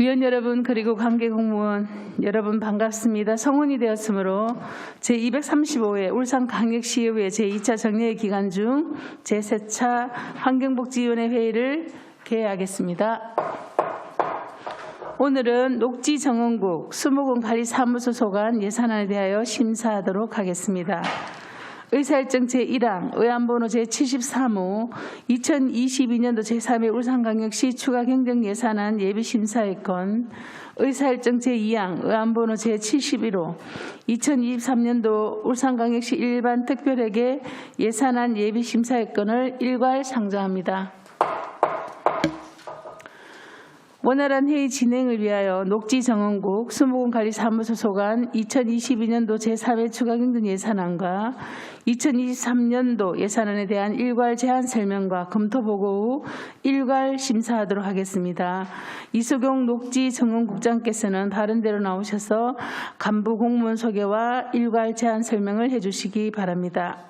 위원 여러분 그리고 관계 공무원 여러분 반갑습니다. 성원이 되었으므로 제235회 울산광역시의회 제2차 정례회 기간 중 제3차 환경복지위원회 회의를 개회하겠습니다. 오늘은 녹지정원국 수목원관리사무소 소관 예산안에 대하여 심사하도록 하겠습니다. 의사일정 제1항 의안번호 제73호 2022년도 제3회 울산광역시 추가경정예산안 예비심사의 건, 의사일정 제2항 의안번호 제71호 2023년도 울산광역시 일반특별회계 예산안 예비심사의 건을 일괄 상정합니다. 원활한 회의 진행을 위하여 녹지정원국 수목원관리사무소 소관 2022년도 제3회 추가경정 예산안과 2023년도 예산안에 대한 일괄 제안 설명과 검토 보고 후 일괄 심사하도록 하겠습니다. 이수경 녹지정원국장께서는 다른 데로 나오셔서 간부 공무원 소개와 일괄 제안 설명을 해주시기 바랍니다.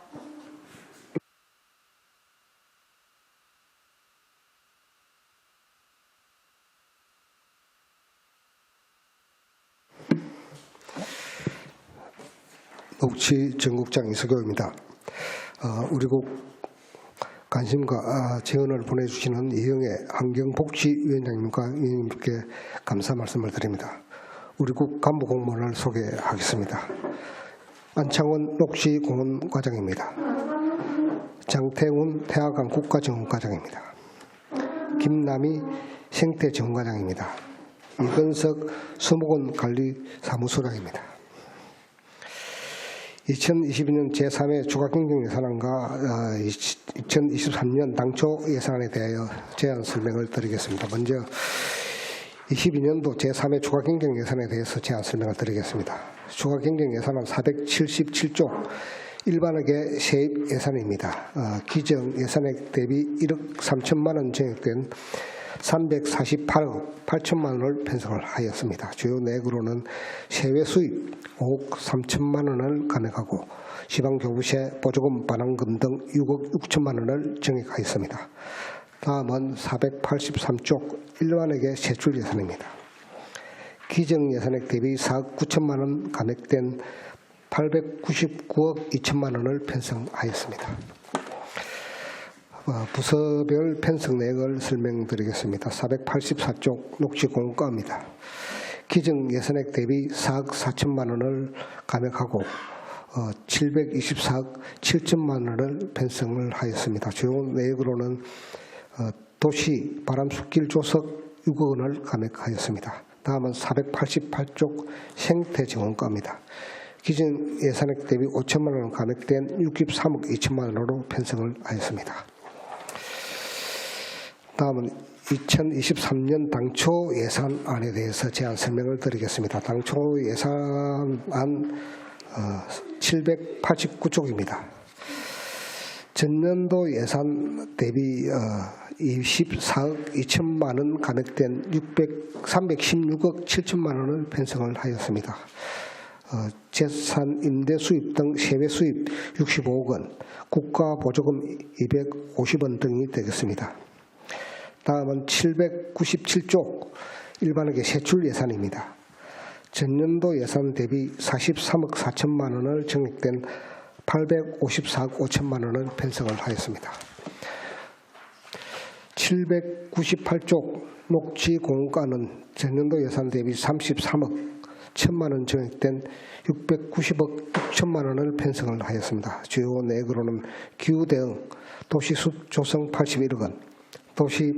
녹지정국장 이수경입니다. 우리 국 관심과 지원을 보내주시는 이영애 환경복지위원장님과 위원님께 감사 말씀을 드립니다. 우리 국 간부 공무원을 소개하겠습니다. 안창원 녹지공원과장입니다. 장태훈 태화강 국가정원과장입니다. 김남희 생태정원과장입니다. 이건석 수목원관리사무소장입니다. 2022년 제3회 추가경정예산안과 2023년 당초 예산안에 대하여 제안 설명을 드리겠습니다. 먼저 22년도 제3회 추가경정예산에 대해서 제안 설명을 드리겠습니다. 추가경정예산안 477조 일반회계 세입 예산입니다. 기정 예산액 대비 1억 3천만 원 증액된 348억 8천만 원을 편성을 하였습니다. 주요 내역으로는 세외 수입 5억 3천만 원을 감액하고 지방교부세 보조금 반환금 등 6억 6천만 원을 증액하였습니다. 다음은 483조 일반회계 세출 예산입니다. 기정 예산액 대비 4억 9천만 원 감액된 899억 2천만 원을 편성하였습니다. 부서별 편성 내역을 설명드리겠습니다. 484쪽 녹지공과입니다. 기정 예산액 대비 4억 4천만 원을 감액하고 724억 7천만 원을 편성을 하였습니다. 주요 내역으로는 도시 바람숲길 조석 6억 원을 감액하였습니다. 다음은 488쪽 생태정원과입니다. 기정 예산액 대비 5천만 원 감액된 63억 2천만 원으로 편성을 하였습니다. 다음은 2023년 당초 예산안에 대해서 제안 설명을 드리겠습니다. 당초 예산안 789쪽입니다. 전년도 예산 대비 24억 2천만 원 감액된 316억 7천만 원을 편성을 하였습니다. 재산 임대 수입 등 세외 수입 65억 원, 국가 보조금 250원 등이 되겠습니다. 다음은 797쪽 일반회계 세출 예산입니다. 전년도 예산 대비 43억 4천만 원을 증액된 854억 5천만 원을 편성을 하였습니다. 798쪽 녹지공과는 전년도 예산 대비 33억 1천만 원 증액된 690억 6천만 원을 편성을 하였습니다. 주요 내역으로는 기후대응, 도시숲 조성 81억 원, 도시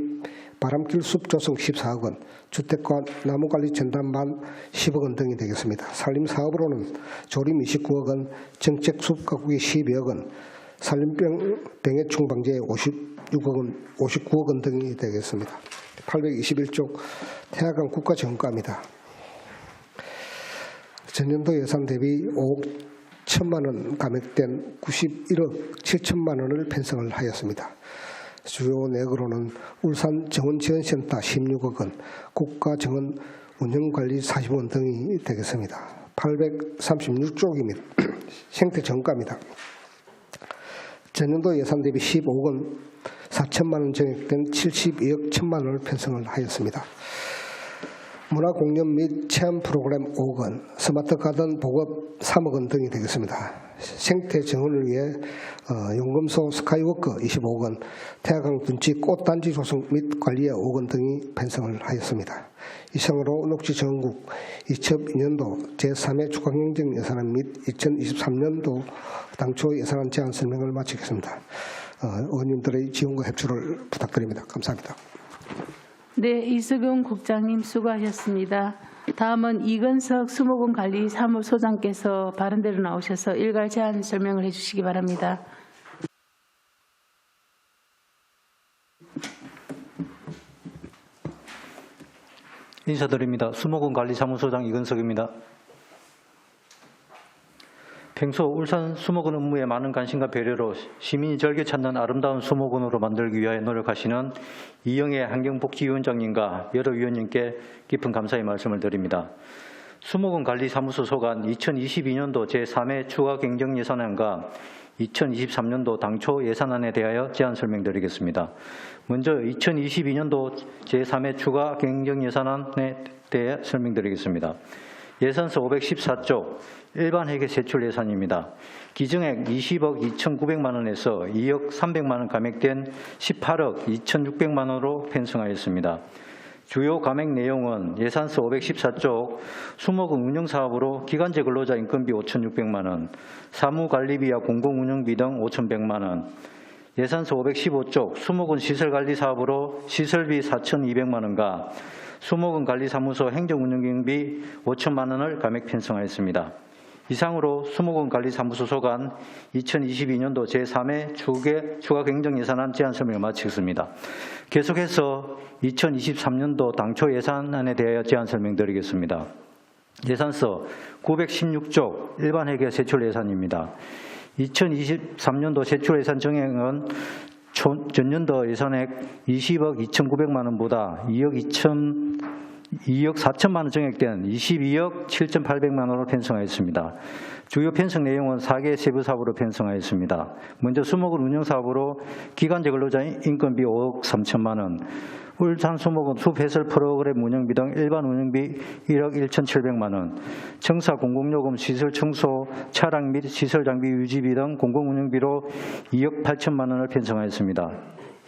바람길 숲 조성 14억 원, 주택과 나무관리 전담반 10억 원 등이 되겠습니다. 산림사업으로는 조림 29억 원, 정책숲 가꾸기 12억 원, 산림병해충 방제 59억 원 등이 되겠습니다. 821쪽 태화강 국가정원과입니다. 전년도 예산 대비 5억 1천만 원 감액된 91억 7천만 원을 편성을 하였습니다. 주요 내역으로는 울산정원지원센터 16억 원, 국가정원 운영관리 40억 원 등이 되겠습니다. 836쪽입니다. 생태정과입니다. 전년도 예산 대비 15억 원 4천만 원 증액된 72억 1천만 원을 편성을 하였습니다. 문화공연 및 체험 프로그램 5억 원, 스마트 가든 보급 3억 원 등이 되겠습니다. 생태 정원을 위해 용금소 스카이워크 25억 원, 태화강 둔치 꽃단지 조성 및 관리에 5억 원 등이 편성을 하였습니다. 이상으로 녹지정원국 2002년도 제3회 추가경정 예산안 및 2023년도 당초 예산안 제안 설명을 마치겠습니다. 의원님들의 지원과 협조를 부탁드립니다. 감사합니다. 네, 이수경 국장님 수고하셨습니다. 다음은 이건석 수목원관리사무소장께서 바른대로 나오셔서 일괄 제안 설명을 해주시기 바랍니다. 인사드립니다. 수목원관리사무소장 이건석입니다. 평소 울산 수목원 업무에 많은 관심과 배려로 시민이 즐겨 찾는 아름다운 수목원으로 만들기 위해 노력하시는 이영애 환경복지위원장님과 여러 위원님께 깊은 감사의 말씀을 드립니다. 수목원관리사무소 소관 2022년도 제3회 추가 경정 예산안과 2023년도 당초 예산안에 대하여 제안 설명드리겠습니다. 먼저 2022년도 제3회 추가 경정 예산안에 대해 설명드리겠습니다. 예산서 514조 일반 회계 세출 예산입니다. 기증액 20억 2,900만 원에서 2억 300만 원 감액된 18억 2,600만 원으로 편성하였습니다. 주요 감액 내용은 예산서 514조 수목원 운영사업으로 기간제 근로자 인건비 5,600만 원, 사무관리비와 공공운영비 등 5,100만 원, 예산서 515조 수목원 시설관리사업으로 시설비 4,200만 원과 수목원 관리사무소 행정운영경비 5천만 원을 감액 편성하였습니다. 이상으로 수목원 관리사무소 소관 2022년도 제3회 추가 경정 예산안 제안 설명을 마치겠습니다. 계속해서 2023년도 당초 예산안에 대하여 제안 설명드리겠습니다. 예산서 916조 일반 회계 세출 예산입니다. 2023년도 세출 예산 정액은 전년도 예산액 20억 2,900만 원보다 2억 4천만 원 정액된 22억 7,800만 원으로 편성하였습니다. 주요 편성 내용은 4개 세부 사업으로 편성하였습니다. 먼저 수목원 운영사업으로 기간제 근로자 인건비 5억 3천만 원, 울산 수목원 숲해설 프로그램 운영비 등 일반 운영비 1억 1,700만 원, 청사 공공요금 시설 청소, 차량 및 시설 장비 유지비 등 공공운영비로 2억 8천만 원을 편성하였습니다.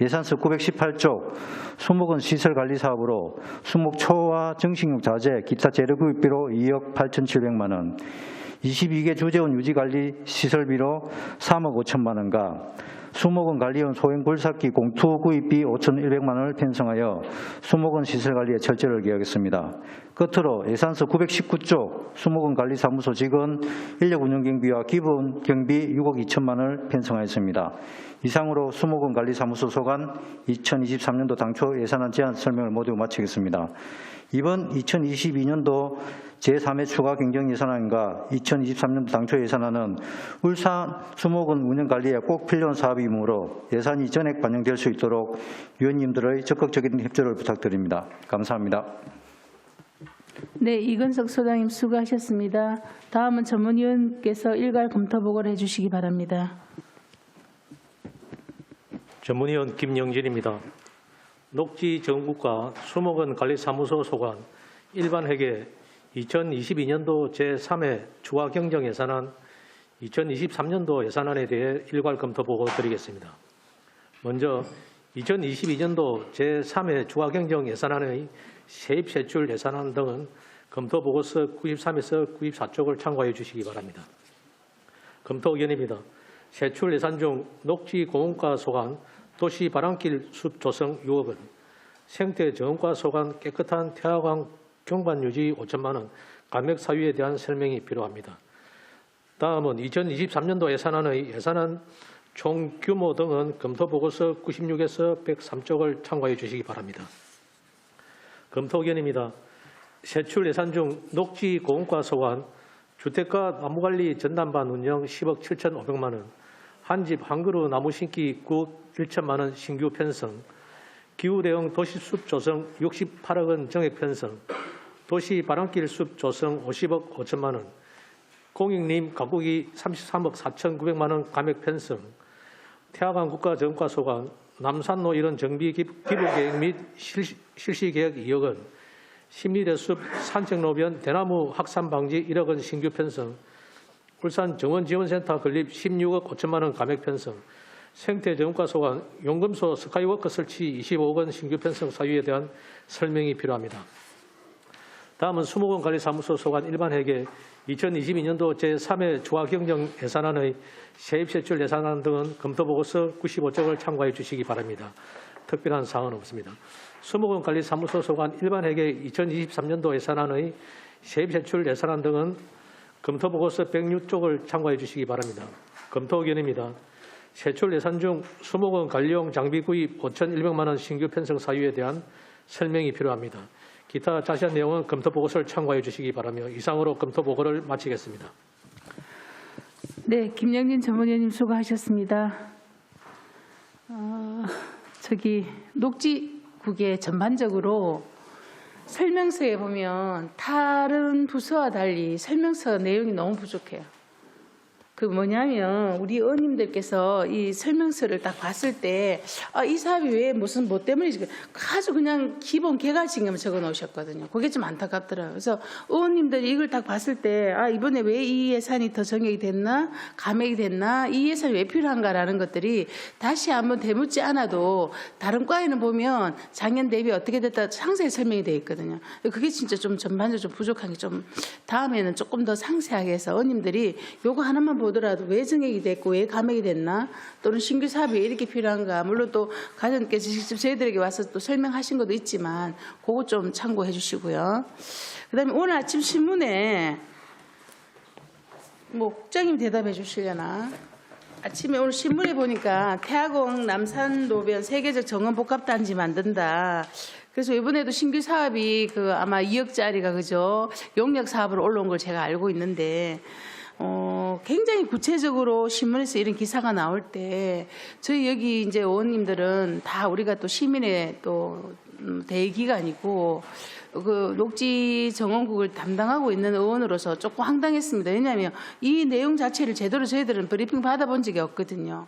예산서 918조 수목원 시설관리사업으로 수목초와 정식용 자재, 기타 재료 구입비로 2억 8,700만 원, 22개 주재원 유지관리 시설비로 3억 5천만 원과 수목원 관리원 소형 굴삭기 공투 구입비 5,100만 원을 편성하여 수목원 시설관리에 철저를 기하겠습니다. 끝으로 예산서 919조 수목원 관리사무소 직원 인력운영경비와 기본경비 6억 2천만 원을 편성하였습니다. 이상으로 수목원 관리사무소 소관 2023년도 당초 예산안 제안 설명을 모두 마치겠습니다. 이번 2022년도 제3회 추가 경정 예산안과 2023년도 당초 예산안은 울산 수목원 운영관리에 꼭 필요한 사업이므로 예산이 전액 반영될 수 있도록 위원님들의 적극적인 협조를 부탁드립니다. 감사합니다. 네, 이건석 소장님 수고하셨습니다. 다음은 전문위원께서 일괄 검토 보고를 해주시기 바랍니다. 전문위원 김영진입니다. 녹지정국과 수목원 관리사무소 소관 일반회계 2022년도 제3회 추가 경정 예산안 2023년도 예산안에 대해 일괄 검토 보고 드리겠습니다. 먼저 2022년도 제3회 추가 경정 예산안의 세입 세출 예산안 등은 검토 보고서 93에서 94쪽을 참고해 주시기 바랍니다. 검토 의견입니다. 세출 예산 중 녹지공원과 소관 도시 바람길 숲 조성 6억 원, 생태 정원과 소관 깨끗한 태화강 경관 유지 5천만 원 감액 사유에 대한 설명이 필요합니다. 다음은 2023년도 예산안의 예산안 총 규모 등은 검토 보고서 96에서 103쪽을 참고해 주시기 바랍니다. 검토 의견입니다. 세출 예산 중 녹지 공원과 소관 주택가 나무관리 전담반 운영 10억 7,500만 원, 한집 한 그루 나무 심기 구 1천만 원 신규 편성, 기후대응 도시숲 조성 68억 원 정액 편성, 도시 바람길 숲 조성 50억 5천만 원, 공익림 가꾸기 33억 4,900만 원 감액 편성, 태화강 국가정과 소관 남산로 이런 정비 기부 계획 및 실시 계획 2억 원, 심리대숲 산책로변 대나무 확산 방지 1억 원 신규 편성, 울산 정원지원센터 건립 16억 5천만 원 감액 편성, 생태정음과 소관 용금소 스카이워크 설치 25억 원 신규 편성 사유에 대한 설명이 필요합니다. 다음은 수목원 관리사무소 소관 일반회계 2022년도 제3회 중앙경정 예산안의 세입세출 예산안 등은 검토보고서 95쪽을 참고해 주시기 바랍니다. 특별한 사항은 없습니다. 수목원 관리사무소 소관 일반회계 2023년도 예산안의 세입세출 예산안 등은 검토보고서 106쪽을 참고해 주시기 바랍니다. 검토 의견입니다. 세출 예산 중 수목원 관리용 장비 구입 5,100만 원 신규 편성 사유에 대한 설명이 필요합니다. 기타 자세한 내용은 검토보고서를 참고해 주시기 바라며 이상으로 검토보고를 마치겠습니다. 네, 김영진 전문위원님 수고하셨습니다. 녹지국에 전반적으로 설명서에 보면 다른 부서와 달리 설명서 내용이 너무 부족해요. 그 뭐냐면 우리 의원님들께서 이 설명서를 딱 봤을 때 이 사업이 왜 무슨 뭐 때문인지 아주 그냥 기본 개괄징계만 적어 놓으셨거든요. 그게 좀 안타깝더라고요. 그래서 의원님들이 이걸 딱 봤을 때 이번에 왜 이 예산이 더 정액이 됐나 감액이 됐나 이 예산이 왜 필요한가라는 것들이 다시 한번 되묻지 않아도 다른 과에는 보면 작년 대비 어떻게 됐다 상세히 설명이 되어 있거든요. 그게 진짜 좀 전반적으로 좀 부족한 게 좀 다음에는 조금 더 상세하게 해서 의원님들이 요거 하나만 보더라도 왜 정액이 됐고 왜 감액이 됐나 또는 신규 사업이 왜 이렇게 필요한가 물론 또 가정께서 직접 저희들에게 와서 또 설명하신 것도 있지만 그거 좀 참고해 주시고요. 그다음에 오늘 아침 신문에 뭐 국장님 대답해 주시려나 아침에 오늘 신문에 보니까 태화공 남산도변 세계적 정원복합단지 만든다. 그래서 이번에도 신규 사업이 아마 2억짜리가 그죠 용역 사업으로 올라온 걸 제가 알고 있는데 굉장히 구체적으로 신문에서 이런 기사가 나올 때 저희 여기 이제 의원님들은 다 우리가 또 시민의 또 대기관이고 그 녹지 정원국을 담당하고 있는 의원으로서 조금 황당했습니다. 왜냐하면 이 내용 자체를 제대로 저희들은 브리핑 받아본 적이 없거든요.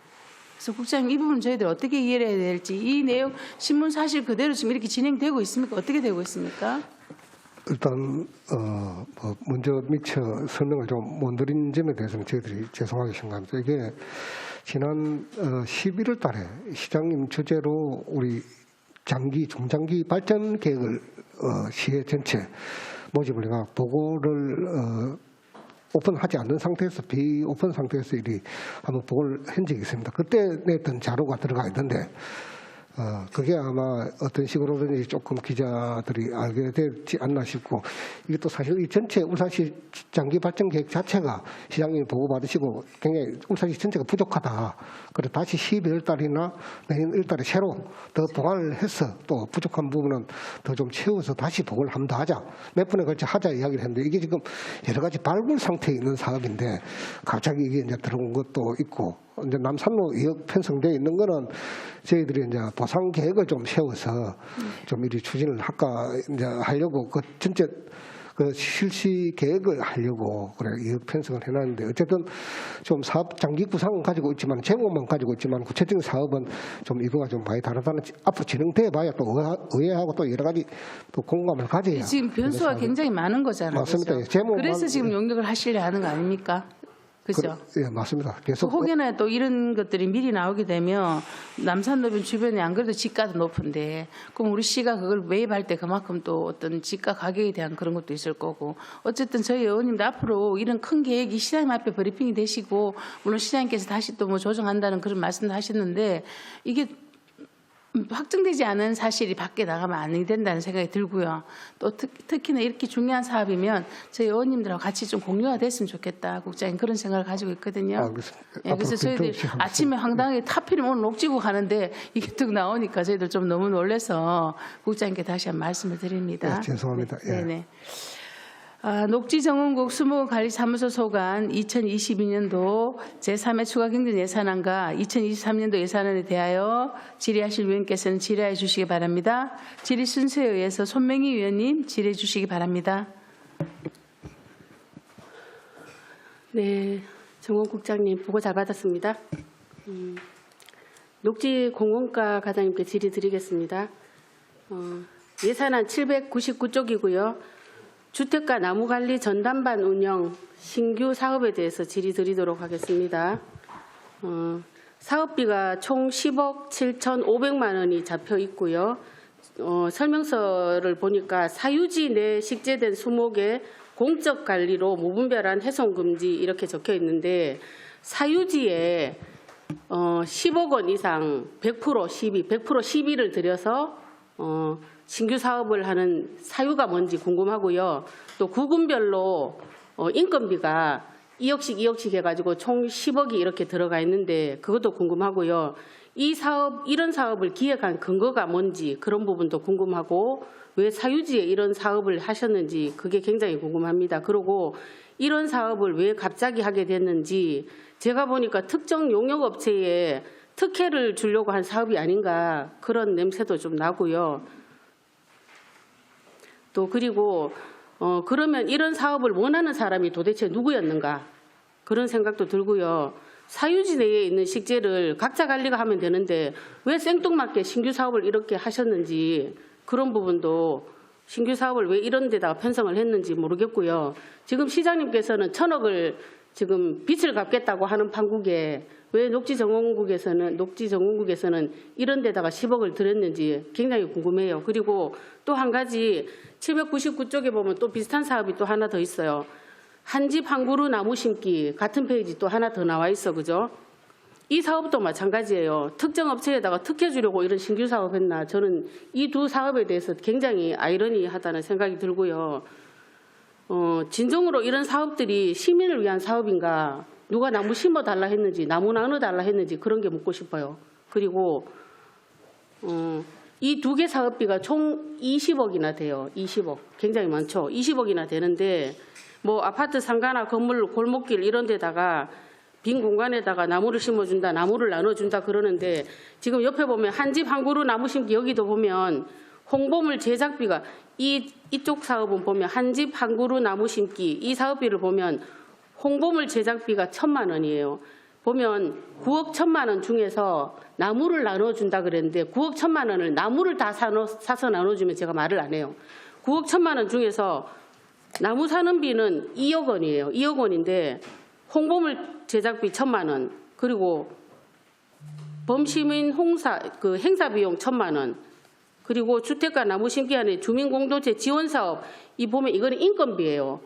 그래서 국장님 이 부분 저희들 어떻게 이해를 해야 될지 이 내용 신문 사실 그대로 지금 이렇게 진행되고 있습니까? 어떻게 되고 있습니까? 일단 먼저 미처 설명을 좀 못 드린 점에 대해서는 저희들이 죄송하게 생각합니다. 이게 지난 11월 달에 시장님 주재로 우리 중장기 발전 계획을 시의 전체 모집을 해가 보고를 오픈하지 않는 상태에서 비오픈 상태에서 이리 한번 보고를 한 적이 있습니다. 그때 냈던 자료가 들어가 있는데 그게 아마 어떤 식으로든지 조금 기자들이 알게 되지 않나 싶고 이게 또 사실 이 전체 울산시 장기 발전 계획 자체가 시장님이 보고받으시고 굉장히 울산시 전체가 부족하다. 그래서 다시 12월 달이나 내년 1월 달에 새로 더 보완을 해서 또 부족한 부분은 더 좀 채워서 다시 보고를 한 번 더 하자. 몇 번에 걸쳐 하자 이야기를 했는데 이게 지금 여러 가지 발굴 상태에 있는 사업인데 갑자기 이게 이제 들어온 것도 있고 이제 남산로 2억 편성되어 있는 거는 저희들이 이제 보상 계획을 좀 세워서 좀 이리 추진을 이제 하려고 그 전체 그 실시 계획을 하려고 그래 2억 편성을 해놨는데 어쨌든 좀 사업 장기 구상은 가지고 있지만 제목만 가지고 있지만 구체적인 사업은 좀 이거가 좀 많이 다르다는 앞으로 진행돼 봐야 또 의회하고 또 여러 가지 또 공감을 가져야 지금 변수가 굉장히 많은 거잖아요. 맞습니다. 그렇죠? 제목만 그래서 지금 용역을 하시려 하는 거 아닙니까? 그렇죠. 예, 맞습니다. 계속 혹여나 또 이런 것들이 미리 나오게 되면 남산도변 주변에 안 그래도 지가도 높은데 그럼 우리 시가 그걸 매입할 때 그만큼 또 어떤 지가 가격에 대한 그런 것도 있을 거고 어쨌든 저희 의원님들 앞으로 이런 큰 계획이 시장님 앞에 브리핑이 되시고 물론 시장님께서 다시 또 뭐 조정한다는 그런 말씀도 하셨는데 이게 확정되지 않은 사실이 밖에 나가면 안 된다는 생각이 들고요. 또 특히나 이렇게 중요한 사업이면 저희 의원님들하고 같이 좀 공유가 됐으면 좋겠다. 국장님 그런 생각을 가지고 있거든요. 예, 그래서 저희들 아침에 황당하게 하필이면 오늘 녹지국 하는데 이게 뚝 나오니까 저희들 좀 너무 놀라서 국장님께 다시 한번 말씀을 드립니다. 네, 죄송합니다. 예. 네네. 녹지정원국 수목원관리사무소 소관 2022년도 제3회 추가경정 예산안과 2023년도 예산안에 대하여 질의하실 위원께서는 질의해 주시기 바랍니다. 질의 순서에 의해서 손명희 위원님 질의해 주시기 바랍니다. 네, 정원국장님 보고 잘 받았습니다. 녹지공원과 과장님께 질의 드리겠습니다. 예산안 799쪽이고요. 주택가 나무관리 전담반 운영 신규 사업에 대해서 질의드리도록 하겠습니다. 사업비가 총 10억 7,500만 원이 잡혀 있고요. 설명서를 보니까 사유지 내 식재된 수목의 공적 관리로 무분별한 훼손 금지 이렇게 적혀 있는데 사유지에 10억 원 이상 100% 시비, 100% 시비를 들여서 신규 사업을 하는 사유가 뭔지 궁금하고요. 또 구군별로 인건비가 2억씩 2억씩 해가지고 총 10억이 이렇게 들어가 있는데 그것도 궁금하고요. 이런 사업을 기획한 근거가 뭔지 그런 부분도 궁금하고 왜 사유지에 이런 사업을 하셨는지 그게 굉장히 궁금합니다. 그리고 이런 사업을 왜 갑자기 하게 됐는지 제가 보니까 특정 용역업체에 특혜를 주려고 한 사업이 아닌가 그런 냄새도 좀 나고요. 또 그리고 그러면 이런 사업을 원하는 사람이 도대체 누구였는가 그런 생각도 들고요. 사유지 내에 있는 식재를 각자 관리가 하면 되는데 왜 생뚱맞게 신규 사업을 이렇게 하셨는지 그런 부분도 신규 사업을 왜 이런 데다가 편성을 했는지 모르겠고요. 지금 시장님께서는 1,000억을 지금 빚을 갚겠다고 하는 판국에 왜 녹지정원국에서는 이런 데다가 10억을 들였는지 굉장히 궁금해요. 그리고 또 한 가지 799쪽에 보면 또 비슷한 사업이 또 하나 더 있어요. 한 집 한 그루 나무 심기 같은 페이지 또 하나 더 나와 있어. 그죠? 이 사업도 마찬가지예요. 특정 업체에다가 특혜 주려고 이런 신규 사업 했나. 저는 이 두 사업에 대해서 굉장히 아이러니하다는 생각이 들고요. 진정으로 이런 사업들이 시민을 위한 사업인가, 누가 나무 심어달라 했는지, 나무 나눠달라 했는지 그런 게 묻고 싶어요. 그리고 이 두 개 사업비가 총 20억이나 돼요. 20억. 굉장히 많죠. 20억이나 되는데 뭐 아파트 상가나 건물, 골목길 이런 데다가 빈 공간에다가 나무를 심어준다, 나무를 나눠준다 그러는데 지금 옆에 보면 한 집 한 그루 나무 심기 여기도 보면 홍보물 제작비가 이쪽 사업은 보면 한 집 한 그루 나무 심기 이 사업비를 보면 홍보물 제작비가 1,000만 원이에요. 보면 9억 1,000만 원 중에서 나무를 나눠준다 그랬는데 9억 1,000만 원을 나무를 다 사서 나눠주면 제가 말을 안 해요. 9억 1,000만 원 중에서 나무 사는 비는 2억 원이에요. 2억 원인데 홍보물 제작비 1,000만 원 그리고 범시민 행사 비용 1,000만 원 그리고 주택가 나무 심기 안에 주민공동체 지원사업 이 보면 이거는 인건비예요.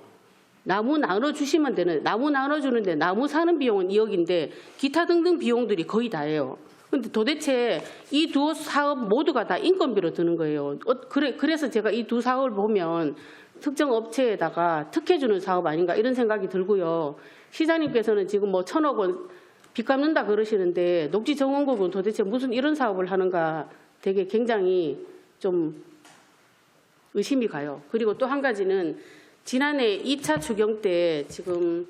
나무 나눠주시면 되는 나무 나눠주는데 나무 사는 비용은 2억인데 기타 등등 비용들이 거의 다예요. 그런데 도대체 이 두 사업 모두가 다 인건비로 드는 거예요. 그래서 제가 이 두 사업을 보면 특정 업체에다가 특혜 주는 사업 아닌가 이런 생각이 들고요. 시장님께서는 지금 뭐 1,000억 원 빚 갚는다 그러시는데 녹지정원국은 도대체 무슨 이런 사업을 하는가 되게 굉장히 좀 의심이 가요. 그리고 또 한 가지는 지난해 2차 추경 때 지금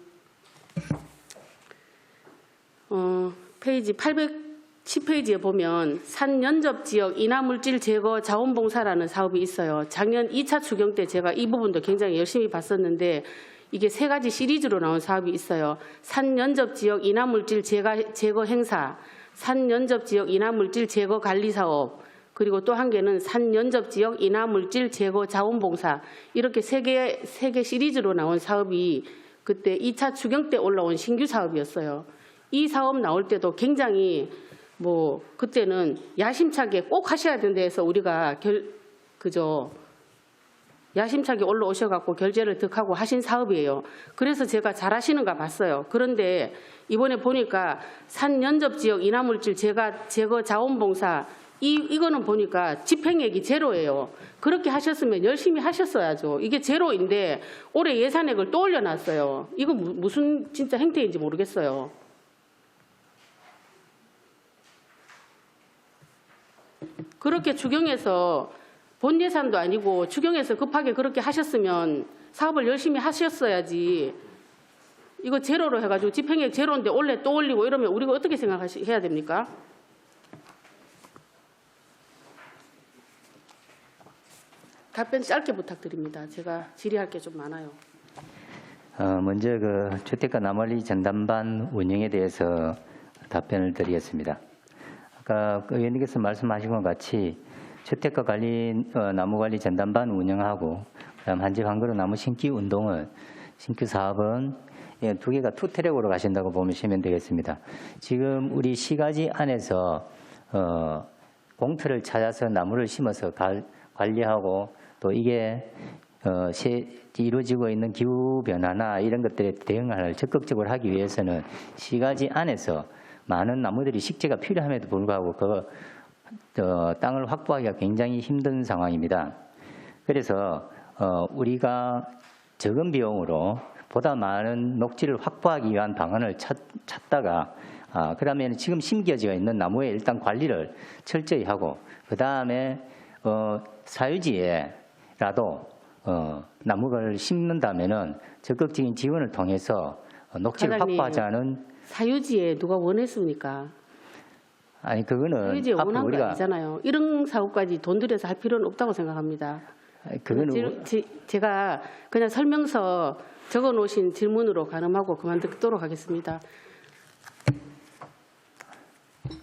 페이지 810페이지에 보면 산연접지역 인화물질 제거 자원봉사라는 사업이 있어요. 작년 2차 추경 때 제가 이 부분도 굉장히 열심히 봤었는데 이게 3가지 시리즈로 나온 사업이 있어요. 산연접지역 인화물질 제거 행사, 산연접지역 인화물질 제거 관리 사업, 그리고 또 한 개는 산연접지역 인화물질 제거 자원봉사 이렇게 3개 시리즈로 나온 사업이 그때 2차 추경 때 올라온 신규 사업이었어요. 이 사업 나올 때도 굉장히 뭐 그때는 야심차게 꼭 하셔야 된다 해서 우리가 야심차게 올라오셔갖고 결재를 득하고 하신 사업이에요. 그래서 제가 잘하시는가 봤어요. 그런데 이번에 보니까 산연접지역 인화물질 제거 자원봉사 이거는 보니까 집행액이 제로예요. 그렇게 하셨으면 열심히 하셨어야죠. 이게 제로인데 올해 예산액을 또 올려놨어요. 이거 무슨 진짜 행태인지 모르겠어요. 그렇게 추경에서 본 예산도 아니고 추경에서 급하게 그렇게 하셨으면 사업을 열심히 하셨어야지. 이거 제로로 해가지고 집행액 제로인데 올해 또 올리고 이러면 우리가 어떻게 생각해야 됩니까? 답변 짧게 부탁드립니다. 제가 질의할 게 좀 많아요. 먼저 주택가 나무관리 전담반 운영에 대해서 답변을 드리겠습니다. 아까 의원님께서 말씀하신 것 같이 주택가 관리 나무 관리 전담반 운영하고 그다음 한 집 한 그루 나무 심기 심기 사업은 두 개가 투 트랙으로 가신다고 보시면 되겠습니다. 지금 우리 시가지 안에서 공터를 찾아서 나무를 심어서 관리하고 또 이게 이루어지고 있는 기후 변화나 이런 것들에 대응을 적극적으로 하기 위해서는 시가지 안에서 많은 나무들이 식재가 필요함에도 불구하고 땅을 확보하기가 굉장히 힘든 상황입니다. 그래서 우리가 적은 비용으로 보다 많은 녹지를 확보하기 위한 방안을 찾다가 그다음에 지금 심겨져 있는 나무의 일단 관리를 철저히 하고 그다음에 사유지에라도 나무를 심는다면은 적극적인 지원을 통해서 녹지를 과장님, 확보하자는 사유지에 누가 원했습니까? 아니 그거는 사유지에 앞으로 원한 거 우리가 아니잖아요. 이런 사업까지 돈 들여서 할 필요는 없다고 생각합니다. 그거는 제가 그냥 설명서 적어놓으신 질문으로 가늠하고 그만 듣도록 하겠습니다.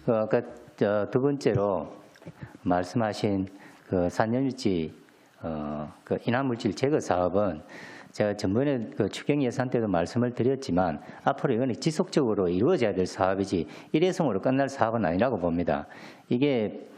아까 두 번째로 말씀하신 그 산염유지 그 인화물질 제거 사업은 제가 전번에 그 추경 예산 때도 말씀을 드렸지만 앞으로 이거는 지속적으로 이루어져야 될 사업이지 일회성으로 끝날 사업은 아니라고 봅니다. 이게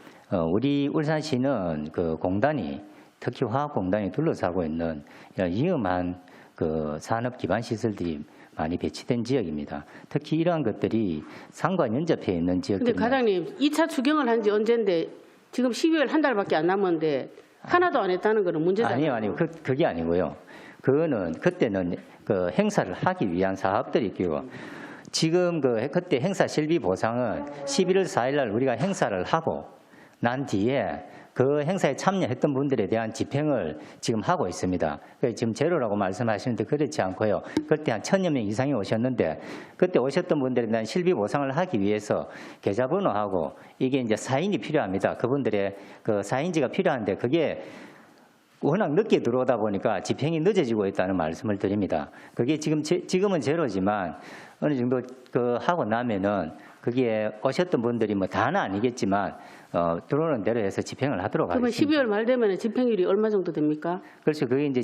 우리 울산시는 그 공단이 특히 화학공단이 둘러싸고 있는 이런 위험한 그 산업 기반 시설들이 많이 배치된 지역입니다. 특히 이러한 것들이 산과 연접해 있는 근데 지역들입니다. 과장님 2차 추경을 한 지 언젠데 지금 12월 한 달밖에 안 남았는데 하나도 안 했다는 거는 문제잖아요. 아니요. 그게 아니고요. 그때는 그 행사를 하기 위한 사업들이 있고 지금 그때 행사 실비 보상은 11월 4일 날 우리가 행사를 하고 난 뒤에 그 행사에 참여했던 분들에 대한 집행을 지금 하고 있습니다. 지금 제로라고 말씀하시는데 그렇지 않고요. 그때 한 1,000여 명 이상이 오셨는데 그때 오셨던 분들에 대한 실비 보상을 하기 위해서 계좌번호하고 이게 이제 사인이 필요합니다. 그분들의 그 사인지가 필요한데 그게 워낙 늦게 들어오다 보니까 집행이 늦어지고 있다는 말씀을 드립니다. 그게 지금은 제로지만 어느 정도 하고 나면은 그게 오셨던 분들이 뭐 다는 아니겠지만 들어오는 대로 해서 집행을 하도록 그러면 하겠습니다. 12월 말 되면 집행률이 얼마 정도 됩니까? 그렇죠. 그게 이제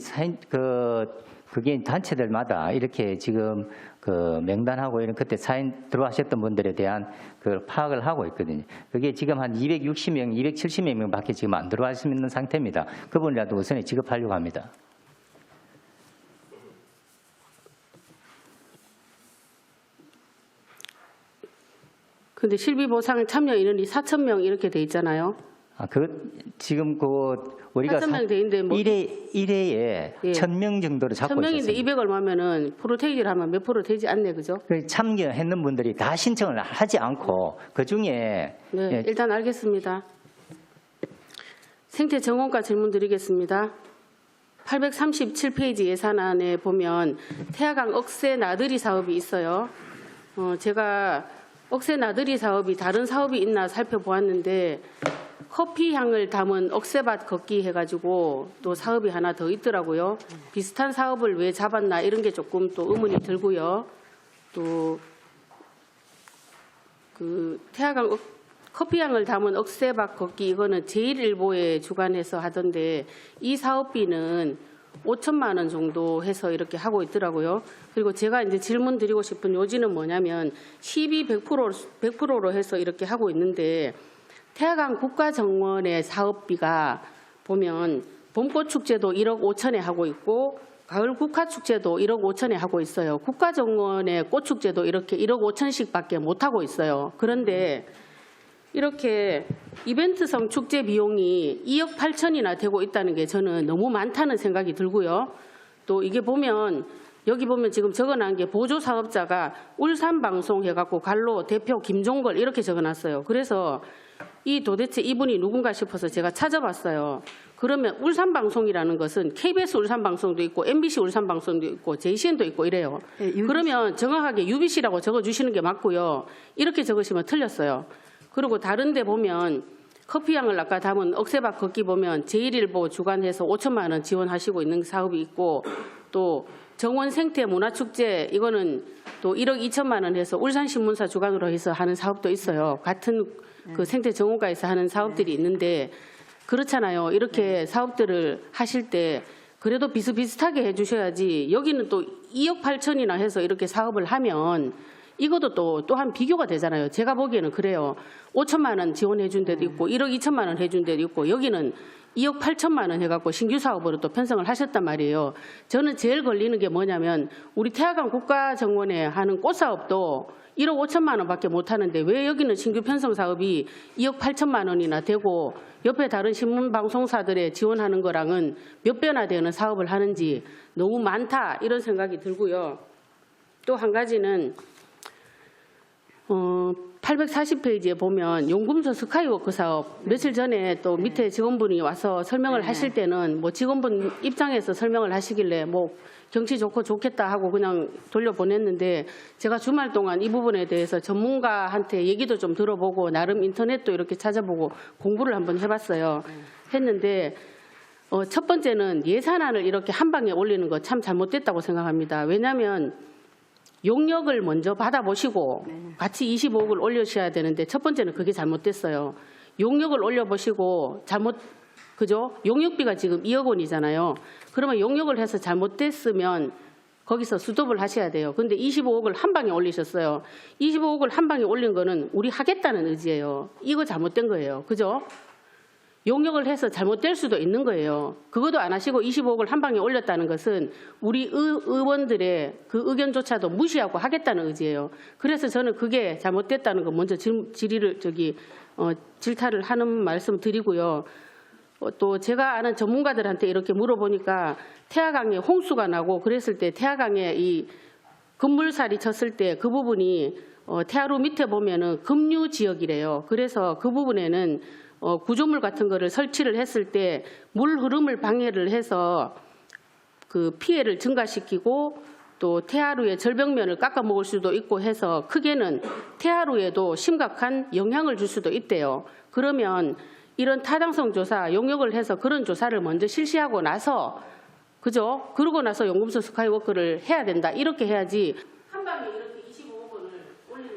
그게 단체들마다 이렇게 지금 그 명단하고 이런 그때 사인 들어하셨던 분들에 대한 그 파악을 하고 있거든요. 그게 지금 한 260명, 270명밖에 지금 안 들어와 있는 상태입니다. 그분이라도 우선에 지급하려고 합니다. 근데 실비 보상 참여 인원이 4,000명 이렇게 돼 있잖아요. 지금 우리가 4,000명 돼 있는데 뭐 1회에 예. 1,000명 정도를 잡고 1,000명인데 있었습니다. 200 얼마면은 프로테이지를 하면 몇 프로 되지 않네, 그죠? 참여했는 분들이 다 신청을 하지 않고 그중에 네, 일단 알겠습니다. 생태 정원과 질문 드리겠습니다. 837페이지 예산안에 보면 태화강 억새 나들이 사업이 있어요. 제가 억새 나들이 사업이 다른 사업이 있나 살펴보았는데 커피 향을 담은 억새밭 걷기 해가지고 또 사업이 하나 더 있더라고요. 비슷한 사업을 왜 잡았나 이런 게 조금 또 의문이 들고요. 또 그 태화강 커피향을 담은 억새밭 걷기 이거는 제1일보에 주관해서 하던데 이 사업비는 5천만 원 정도 해서 이렇게 하고 있더라고요. 그리고 제가 이제 질문 드리고 싶은 요지는 뭐냐면 100%로 해서 이렇게 하고 있는데 태화강 국가정원의 사업비가 보면 봄꽃축제도 1억 5천에 하고 있고 가을 국화축제도 1억 5천에 하고 있어요. 국가정원의 꽃축제도 이렇게 1억 5천씩밖에 못 하고 있어요. 그런데 이렇게 이벤트성 축제 비용이 2억 8천이나 되고 있다는 게 저는 너무 많다는 생각이 들고요. 또 이게 보면 여기 보면 지금 적어놓은 게 보조 사업자가 울산방송 해갖고 갈로 대표 김종걸 이렇게 적어놨어요. 그래서 도대체 이분이 누군가 싶어서 제가 찾아봤어요. 그러면 울산방송이라는 것은 KBS 울산방송도 있고 MBC 울산방송도 있고 JCN도 있고 이래요. 네, 그러면 정확하게 UBC라고 적어주시는 게 맞고요. 이렇게 적으시면 틀렸어요. 그리고 다른 데 보면 커피향을 아까 담은 억새밭 걷기 보면 제1일보 주관해서 5천만 원 지원하시고 있는 사업이 있고 또 정원 생태 문화축제 이거는 또 1억 2천만 원 해서 울산신문사 주관으로 해서 하는 사업도 있어요. 같은 그 생태 정원가에서 하는 사업들이 있는데 그렇잖아요. 이렇게 사업들을 하실 때 그래도 비슷비슷하게 해주셔야지 여기는 또 2억 8천이나 해서 이렇게 사업을 하면 이것도 또한 비교가 되잖아요. 제가 보기에는 그래요. 5천만 원 지원해 준 데도 있고 1억 2천만 원 해준 데도 있고 여기는 2억 8천만 원 해갖고 신규 사업으로 또 편성을 하셨단 말이에요. 저는 제일 걸리는 게 뭐냐면 우리 태화강 국가정원에 하는 꽃사업도 1억 5천만 원밖에 못 하는데 왜 여기는 신규 편성 사업이 2억 8천만 원이나 되고 옆에 다른 신문방송사들에 지원하는 거랑은 몇 배나 되는 사업을 하는지 너무 많다 이런 생각이 들고요. 또 한 가지는 840페이지에 보면 용금소 스카이워크 사업 며칠 전에 또 밑에 직원분이 와서 설명을 하실 때는 뭐 직원분 입장에서 설명을 하시길래 뭐 경치 좋고 좋겠다 하고 그냥 돌려보냈는데 제가 주말 동안 이 부분에 대해서 전문가한테 얘기도 좀 들어보고 나름 인터넷도 이렇게 찾아보고 공부를 한번 해봤어요. 했는데 첫 번째는 예산안을 이렇게 한 방에 올리는 거 참 잘못됐다고 생각합니다. 왜냐하면 용역을 먼저 받아보시고 같이 25억을 올려주셔야 되는데 첫 번째는 그게 잘못됐어요. 용역을 올려보시고 그죠? 용역비가 지금 2억 원이잖아요. 그러면 용역을 해서 잘못됐으면 거기서 스톱을 하셔야 돼요. 근데 25억을 한 방에 올리셨어요. 25억을 한 방에 올린 거는 우리 하겠다는 의지예요. 이거 잘못된 거예요. 그죠? 용역을 해서 잘못될 수도 있는 거예요. 그것도 안 하시고 25억을 한 방에 올렸다는 것은 우리 의원들의 그 의견조차도 무시하고 하겠다는 의지예요. 그래서 저는 그게 잘못됐다는 거 먼저 질타를 하는 말씀 드리고요. 또 제가 아는 전문가들한테 이렇게 물어보니까 태화강에 홍수가 나고 그랬을 때 태화강에 이 급물살이 쳤을 때 그 부분이 태화로 밑에 보면은 급류 지역이래요. 그래서 그 부분에는 구조물 같은 거를 설치를 했을 때 물 흐름을 방해를 해서 그 피해를 증가시키고 또 태화루의 절벽면을 깎아 먹을 수도 있고 해서 크게는 태화루에도 심각한 영향을 줄 수도 있대요. 그러면 이런 타당성 조사, 용역을 해서 그런 조사를 먼저 실시하고 나서 그죠? 그러고 나서 용금소 스카이워크를 해야 된다. 이렇게 해야지 한 방에 이렇게 25억 원을 올리는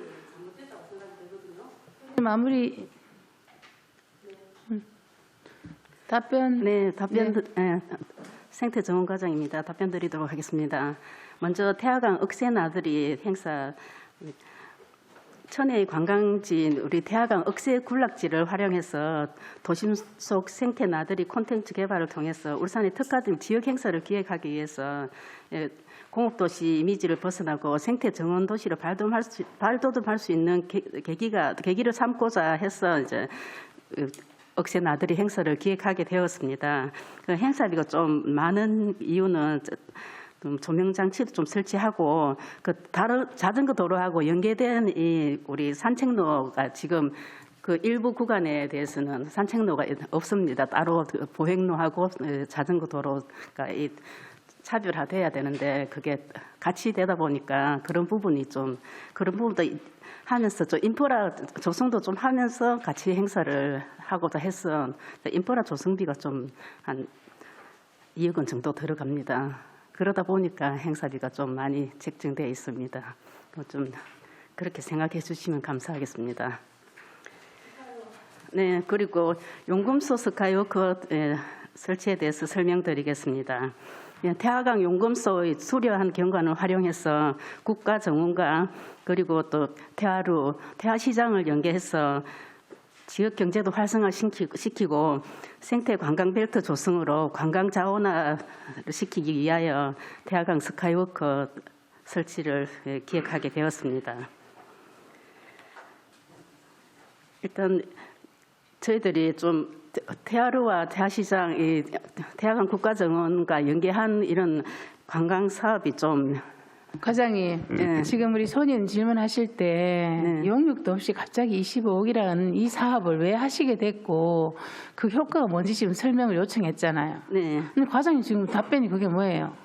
게 잘못됐다고 생각이 되거든요. 마무리 답변. 네, 생태 전문과장입니다. 답변 드리도록 하겠습니다. 먼저 태화강 억새 나들이 행사 천혜의 관광지 우리 태화강 억새 군락지를 활용해서 도심 속 생태 나들이 콘텐츠 개발을 통해서 울산의 특화된 지역 행사를 기획하기 위해서 공업도시 이미지를 벗어나고 생태 정원 도시로 발돋움할 수 있는 계기를 삼고자 해서 이제 억새 나들이 행사를 기획하게 되었습니다. 그 행사비가 좀 많은 이유는 조명 장치도 좀 설치하고 그 다른 자전거 도로하고 연계된 이 우리 산책로가 지금 그 일부 구간에 대해서는 산책로가 없습니다. 따로 보행로하고 자전거 도로가 차별화돼야 되는데 그게 같이 되다 보니까 그런 부분도 하면서 좀 인프라 조성도 좀 하면서 같이 행사를 하고자 해서 인프라 조성비가 좀 한 2억 원 정도 들어갑니다. 그러다 보니까 행사비가 좀 많이 책정되어 있습니다. 좀 그렇게 생각해 주시면 감사하겠습니다. 네, 그리고 용금소 스카이워크 설치에 대해서 설명드리겠습니다. 태화강 용금소의 수려한 경관을 활용해서 국가 정원과 그리고 또 태화루, 태화시장을 연계해서 지역 경제도 활성화시키고 생태 관광벨트 조성으로 관광 자원화를 시키기 위하여 태화강 스카이워크 설치를 기획하게 되었습니다. 일단 저희들이 좀 태화루와 태화시장, 태화강 국가정원과 연계한 이런 관광 사업이 좀 과장님, 네. 지금 우리 손님 질문하실 때 네. 용역도 없이 갑자기 25억이라는 이 사업을 왜 하시게 됐고 그 효과가 뭔지 지금 설명을 요청했잖아요. 네. 근데 과장님 지금 답변이 그게 뭐예요?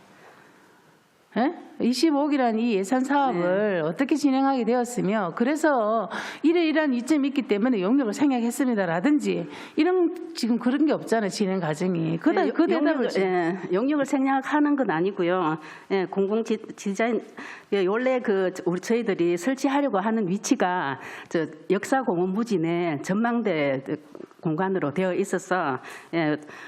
예? 25억이라는 이 예산 사업을 어떻게 진행하게 되었으며 그래서 이러이러한 이점이 있기 때문에 용역을 생략했습니다라든지 이런 지금 그런 게 없잖아요. 진행 과정이. 그 대답을 용역을 생략하는 건 아니고요. 예, 공공 디자인 원래 우리 저희들이 설치하려고 하는 위치가 저 역사공원부지 내 전망대 공간으로 되어 있어서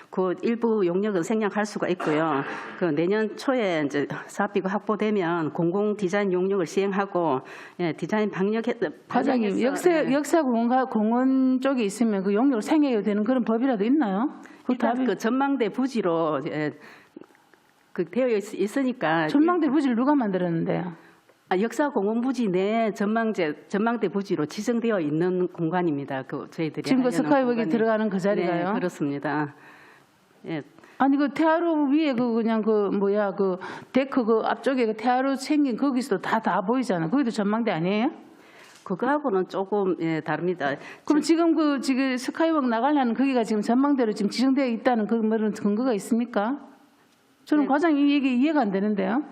그 일부 용역은 생략할 수가 있고요. 그 내년 초에 이제 사업비가 확보되면 공공 디자인 용역을 시행하고 디자인 과장님 역사공원 쪽에 있으면 그 용역을 생략해야 되는 그런 법이라도 있나요? 일단 그 전망대 부지로 되어 있으니까 전망대 부지를 누가 만들었는데요? 역사공원 부지 내 전망대 부지로 지정되어 있는 공간입니다. 그 저희들이 지금 그 스카이워크에 들어가는 그 자리가요? 네, 그렇습니다. 예. 아니 그 태화로 위에 그냥 그 데크 그 앞쪽에 그 태화로 생긴 거기서도 다 보이잖아. 거기도 전망대 아니에요? 그거하고는 조금 다릅니다. 그럼 지금 스카이워크 나가려는 거기가 지금 전망대로 지금 지정되어 있다는 그 말은 근거가 있습니까? 저는 네. 과장님 이 얘기 이해가 안 되는데요.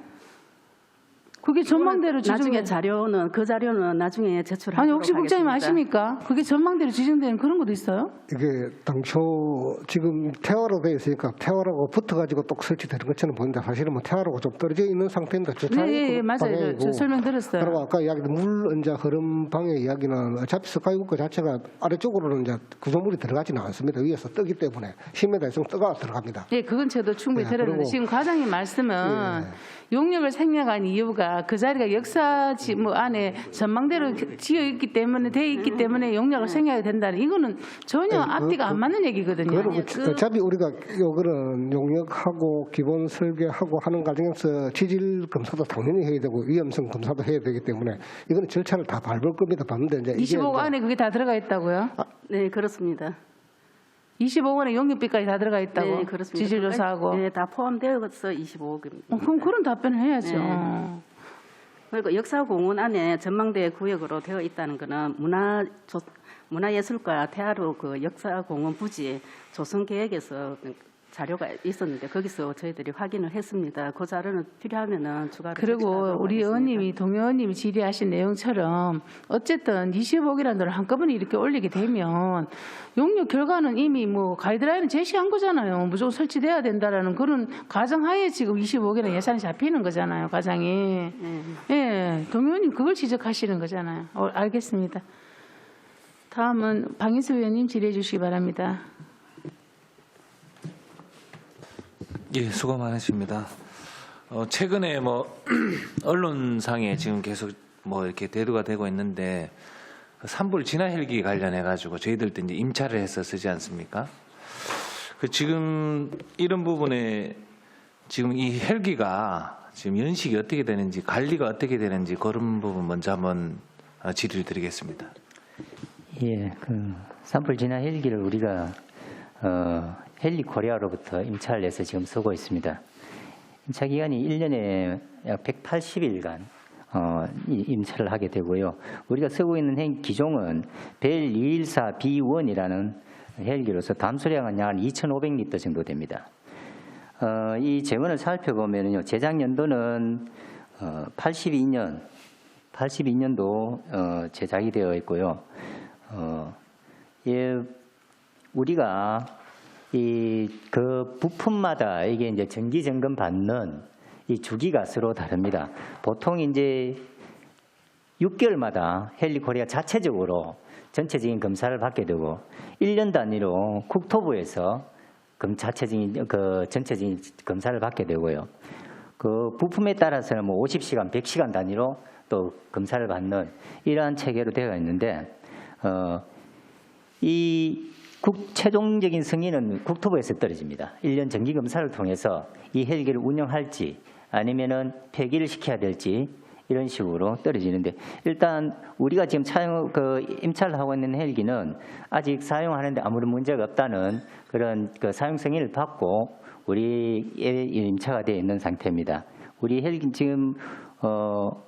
그게 전망대로 나중에 지정된 그 자료는 나중에 제출하도록 아니 혹시 국장님 하겠습니다. 아십니까? 그게 전망대로 지정되는 그런 것도 있어요? 이게 당초 지금 태화로 되어 있으니까 태화로가 붙어가지고 똑 설치되는 것처럼 보이는데 사실은 뭐 태화로가 좀 떨어져 있는 상태입니다. 네, 맞아요. 저 설명 들었어요. 그리고 아까 이야기한 물 이제 흐름 방의 이야기는 어차피 스카이워크 자체가 아래쪽으로는 이제 구조물이 들어가지는 않습니다. 위에서 뜨기 때문에 10m 이상 떠가 들어갑니다. 예, 그건 저도 충분히 네, 들었는데 그리고- 지금 과장님 말씀은 용역을 생략한 이유가 그 자리가 역사지 안에 전망대로 지어 있기 때문에 돼 있기 때문에 용역을 생략해야 된다는 이거는 전혀 앞뒤가 안 맞는 얘기거든요. 그거는 어차피 우리가 요거는 용역하고 기본 설계하고 하는 과정에서 지질 검사도 당연히 해야 되고 위험성 검사도 해야 되기 때문에 이거는 절차를 다 밟을 겁니다. 밟는데 이제 25억 안에 그게 다 들어가 있다고요? 네, 그렇습니다. 25억 원에 용역비까지 다 들어가 있다고? 네, 그렇습니다. 지질조사하고? 네, 다 포함되어서 25억입니다. 그럼 그런 답변을 해야죠. 네. 그리고 역사공원 안에 전망대 구역으로 되어 있다는 것은 문화예술과 태화로 그 역사공원 부지 조성 계획에서 자료가 있었는데 거기서 저희들이 확인을 했습니다. 그 자료는 필요하면은 추가로 그리고 제출하도록 우리 하겠습니다. 의원님이 동료 의원님이 질의하신 내용처럼 어쨌든 25억이라는 돈을 한꺼번에 이렇게 올리게 되면 용역 결과는 이미 가이드라인을 제시한 거잖아요. 무조건 설치돼야 된다라는 그런 가정하에 지금 25억이라는 예산이 잡히는 거잖아요, 과장이. 예, 동료 의원님 그걸 지적하시는 거잖아요. 알겠습니다. 다음은 방인수 의원님 질의해 주시기 바랍니다. 예, 수고 많으십니다. 최근에 언론상에 지금 계속 이렇게 대두가 되고 있는데 산불 진화 헬기 관련해 가지고 저희들도 이제 임차를 해서 쓰지 않습니까? 지금 이런 부분에 지금 이 헬기가 지금 연식이 어떻게 되는지 관리가 어떻게 되는지 그런 부분 먼저 한번 질의를 드리겠습니다. 예, 산불 진화 헬기를 우리가 헬리코리아로부터 임차를 해서 지금 쓰고 있습니다. 임차 기간이 1년에 약 180일간 임차를 하게 되고요. 우리가 쓰고 있는 기종은 벨 214B1이라는 헬기로서 담수량은 약 2,500리터 정도 됩니다. 이 재원을 살펴보면요, 재작년도는 82년도 제작이 되어 있고요. 우리가 그 부품마다 이게 이제 정기 점검 받는 이 주기가 서로 다릅니다. 보통 이제 6개월마다 헬리코리아 자체적으로 전체적인 검사를 받게 되고 1년 단위로 국토부에서 전체적인 검사를 받게 되고요. 그 부품에 따라서는 50시간, 100시간 단위로 또 검사를 받는 이러한 체계로 되어 있는데 최종적인 승인은 국토부에서 떨어집니다. 1년 정기 검사를 통해서 이 헬기를 운영할지 아니면은 폐기를 시켜야 될지 이런 식으로 떨어지는데 일단 우리가 지금 임차를 하고 있는 헬기는 아직 사용하는데 아무런 문제가 없다는 그런 사용 승인을 받고 우리의 임차가 되어 있는 상태입니다. 우리 헬기 지금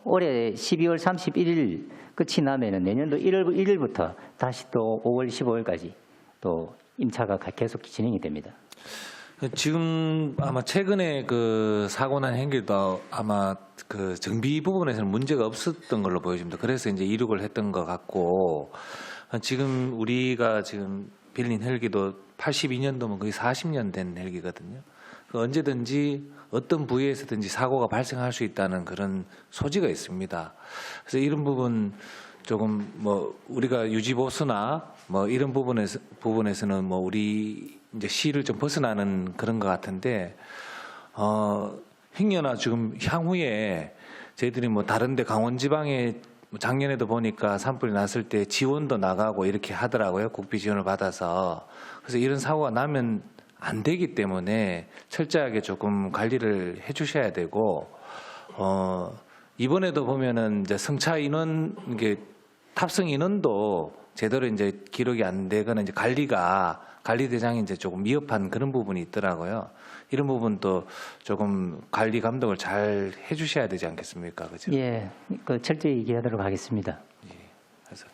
올해 12월 31일 끝이 나면은 내년도 1월 1일부터 다시 또 5월 15일까지 또 임차가 계속 진행이 됩니다. 지금 아마 최근에 그 사고 난 행길도 아마 그 정비 부분에서는 문제가 없었던 걸로 보여집니다. 그래서 이제 이륙을 했던 것 같고, 지금 우리가 지금 빌린 헬기도 82년도면 거의 40년 된 헬기거든요. 언제든지 어떤 부위에서든지 사고가 발생할 수 있다는 그런 소지가 있습니다. 그래서 이런 부분 조금 뭐 우리가 유지보수나 뭐 이런 부분에서는 뭐 우리 이제 시를 좀 벗어나는 그런 것 같은데, 행여나 지금 향후에 저희들이 뭐 다른데 강원 지방에 작년에도 보니까 산불이 났을 때 지원도 나가고 이렇게 하더라고요. 국비 지원을 받아서. 그래서 이런 사고가 나면 안 되기 때문에 철저하게 조금 관리를 해주셔야 되고, 이번에도 보면은 이제 승차 인원, 이게 탑승 인원도 제대로 이제 기록이 안 되거나 이제 관리 대상이 이제 조금 미흡한 그런 부분이 있더라고요. 이런 부분도 조금 관리 감독을 잘 해주셔야 되지 않겠습니까, 그죠? 예, 그 철저히 얘기하도록 하겠습니다. 그래서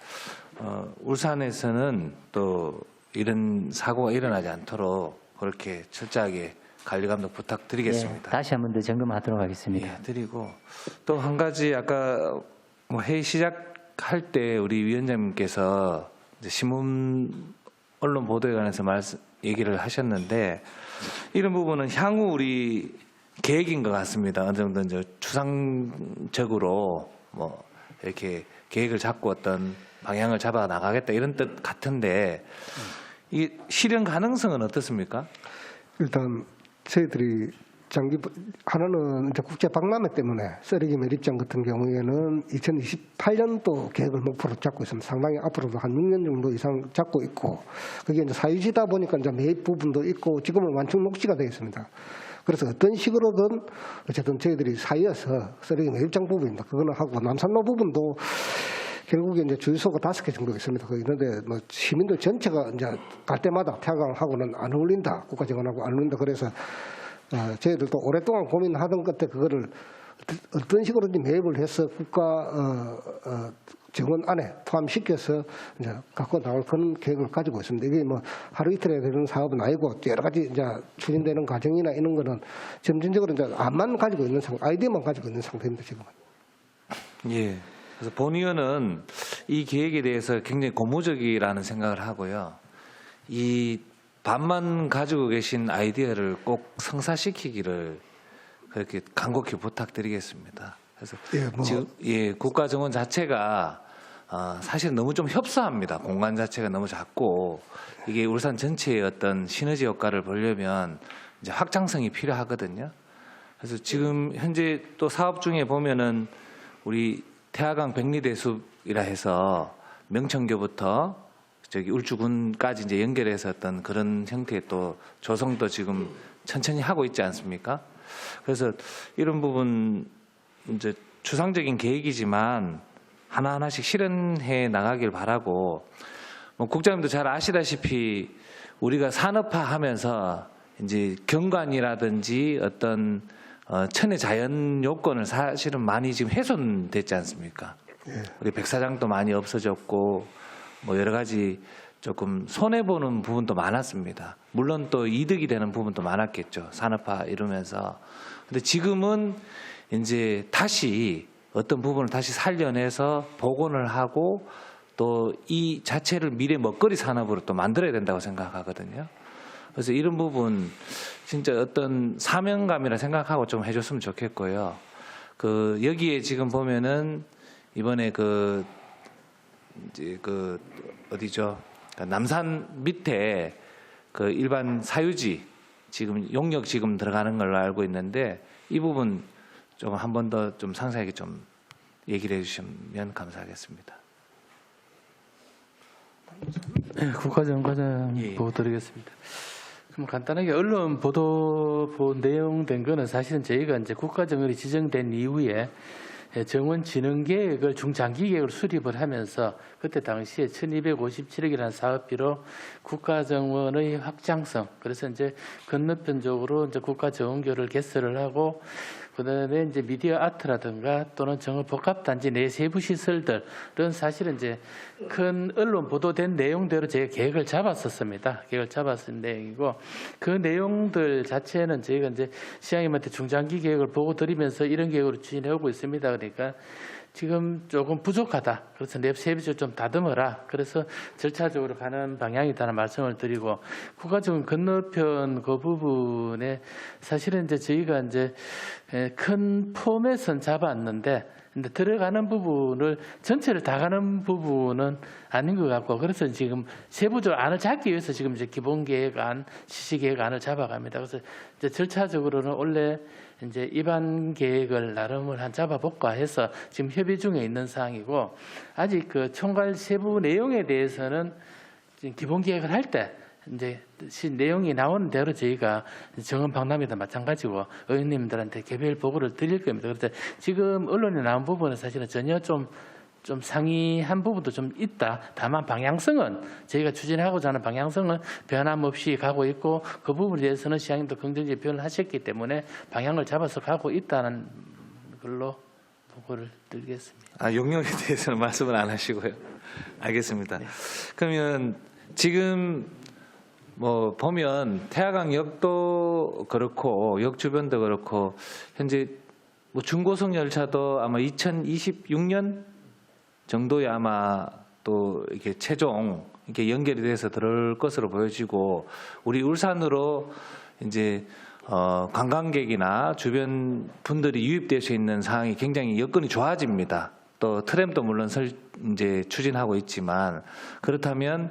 울산에서는 또 이런 사고가 일어나지 않도록 그렇게 철저하게 관리 감독 부탁드리겠습니다. 예, 다시 한 번 더 점검하도록 하겠습니다. 예, 드리고 또 한 가지 아까 뭐 회의 시작할 때 우리 위원장님께서 이제 신문 언론 보도에 관해서 얘기를 하셨는데, 이런 부분은 향후 우리 계획인 것 같습니다. 어느 정도 이제 추상적으로 뭐 이렇게 계획을 잡고 어떤 방향을 잡아 나가겠다 이런 뜻 같은데, 이 실현 가능성은 어떻습니까? 일단 저희들이 하나는 이제 국제 박람회 때문에 쓰레기 매립장 같은 경우에는 2028년도 계획을 목표로 잡고 있습니다. 상당히 앞으로도 한 6년 정도 이상 잡고 있고, 그게 이제 사유지다 보니까 이제 매입 부분도 있고 지금은 완충 녹지가 되어 있습니다. 그래서 어떤 식으로든 어쨌든 저희들이 사이에서 쓰레기 매립장 부분입니다. 그거는 하고, 남산로 부분도 결국에 이제 주유소가 5개 정도 있습니다. 그 있는데 뭐 시민들 전체가 이제 갈 때마다 태양광하고는 안 어울린다, 국가정원하고 안 어울린다. 그래서 저희들도 오랫동안 고민하던 끝에 그거를 어떤 식으로든지 매입을 해서 국가 정원 안에 포함시켜서 이제 갖고 나올 그런 계획을 가지고 있습니다. 이게 뭐 하루 이틀에 되는 사업은 아니고 여러 가지 이제 추진되는 과정이나 이런 거는 점진적으로 이제 안만 가지고 있는 아이디어만 가지고 있는 상태입니다, 지금은. 예. 그래서 본 의원은 이 계획에 대해서 굉장히 고무적이라는 생각을 하고요. 이 반만 가지고 계신 아이디어를 꼭 성사시키기를 그렇게 간곡히 부탁드리겠습니다. 그래서 지금 국가 정원 자체가 사실 너무 좀 협소합니다. 공간 자체가 너무 작고, 이게 울산 전체의 어떤 시너지 효과를 보려면 이제 확장성이 필요하거든요. 그래서 지금 현재 또 사업 중에 보면은 우리 태화강 백리대숲이라 해서 명천교부터 저기 울주군까지 이제 연결해서 어떤 그런 형태의 또 조성도 지금 천천히 하고 있지 않습니까? 그래서 이런 부분 이제 추상적인 계획이지만 하나하나씩 실현해 나가길 바라고, 뭐 국장님도 잘 아시다시피 우리가 산업화하면서 이제 경관이라든지 어떤 천혜 자연 요건을 사실은 많이 지금 훼손됐지 않습니까? 우리 백사장도 많이 없어졌고 뭐 여러 가지 조금 손해보는 부분도 많았습니다. 물론 또 이득이 되는 부분도 많았겠죠. 산업화 이루면서. 근데 지금은 이제 다시 어떤 부분을 다시 살려내서 복원을 하고 또 이 자체를 미래 먹거리 산업으로 또 만들어야 된다고 생각하거든요. 그래서 이런 부분 진짜 어떤 사명감이라 생각하고 좀 해줬으면 좋겠고요. 그 여기에 지금 보면은 이번에 이제 어디죠? 남산 밑에 그 일반 사유지 지금 용역 지금 들어가는 걸로 알고 있는데, 이 부분 좀 한 번 더 좀 상세하게 좀 얘기를 해주시면 감사하겠습니다. 네, 국가정원과장 예. 보고 드리겠습니다. 그럼 간단하게 언론 보도 내용된 거는 사실은 저희가 이제 국가정원이 지정된 이후에 정원 진흥 계획을 중장기 계획으로 수립을 하면서 그때 당시에 1,257억이라는 사업비로 국가정원의 확장성, 그래서 이제 건너편적으로 이제 국가정원교를 개설을 하고 그다음에 이제 미디어 아트라든가 또는 정읍복합단지 내 세부 시설들은 사실은 이제 큰 언론 보도된 내용대로 제가 계획을 잡았었습니다. 계획을 잡았을 내용이고 그 내용들 자체는 저희가 이제 시장님한테 중장기 계획을 보고 드리면서 이런 계획으로 추진해 오고 있습니다. 그러니까 지금 조금 부족하다. 그래서 내 세비를 좀 다듬어라. 그래서 절차적으로 가는 방향이다는 말씀을 드리고 국가적인 건너편 그 부분에 사실은 이제 저희가 이제 큰 포맷은 잡았는데 근데 들어가는 부분을 전체를 다 가는 부분은 아닌 것 같고 그래서 지금 세부적으로 안을 잡기 위해서 지금 이제 기본 계획안, 실시 계획안을 잡아갑니다. 그래서 이제 절차적으로는 원래 이제 입안 계획을 나름을 한 잡아볼까 해서 지금 협의 중에 있는 사항이고 아직 그 총괄 세부 내용에 대해서는 지금 기본 계획을 할 때 이제 내용이 나오는 대로 저희가 정원 박람회도 마찬가지고 의원님들한테 개별 보고를 드릴 겁니다. 그런데 지금 언론에 나온 부분은 사실은 전혀 좀 상이한 부분도 좀 있다. 다만 방향성은 저희가 추진하고자 하는 방향성은 변함없이 가고 있고 그 부분에 대해서는 시장님도 긍정적 표현을 하셨기 때문에 방향을 잡아서 가고 있다는 걸로 보고를 드리겠습니다. 용역에 대해서는 말씀을 안 하시고요. 알겠습니다. 네. 그러면 지금 뭐 보면 태화강역도 그렇고 역 주변도 그렇고 현재 뭐 중고속 열차도 아마 2026년 정도에 아마 또 이렇게 최종 이렇게 연결이 돼서 들어올 것으로 보여지고 우리 울산으로 이제 관광객이나 주변 분들이 유입될 수 있는 상황이 굉장히 여건이 좋아집니다. 또 트램도 물론 이제 추진하고 있지만 그렇다면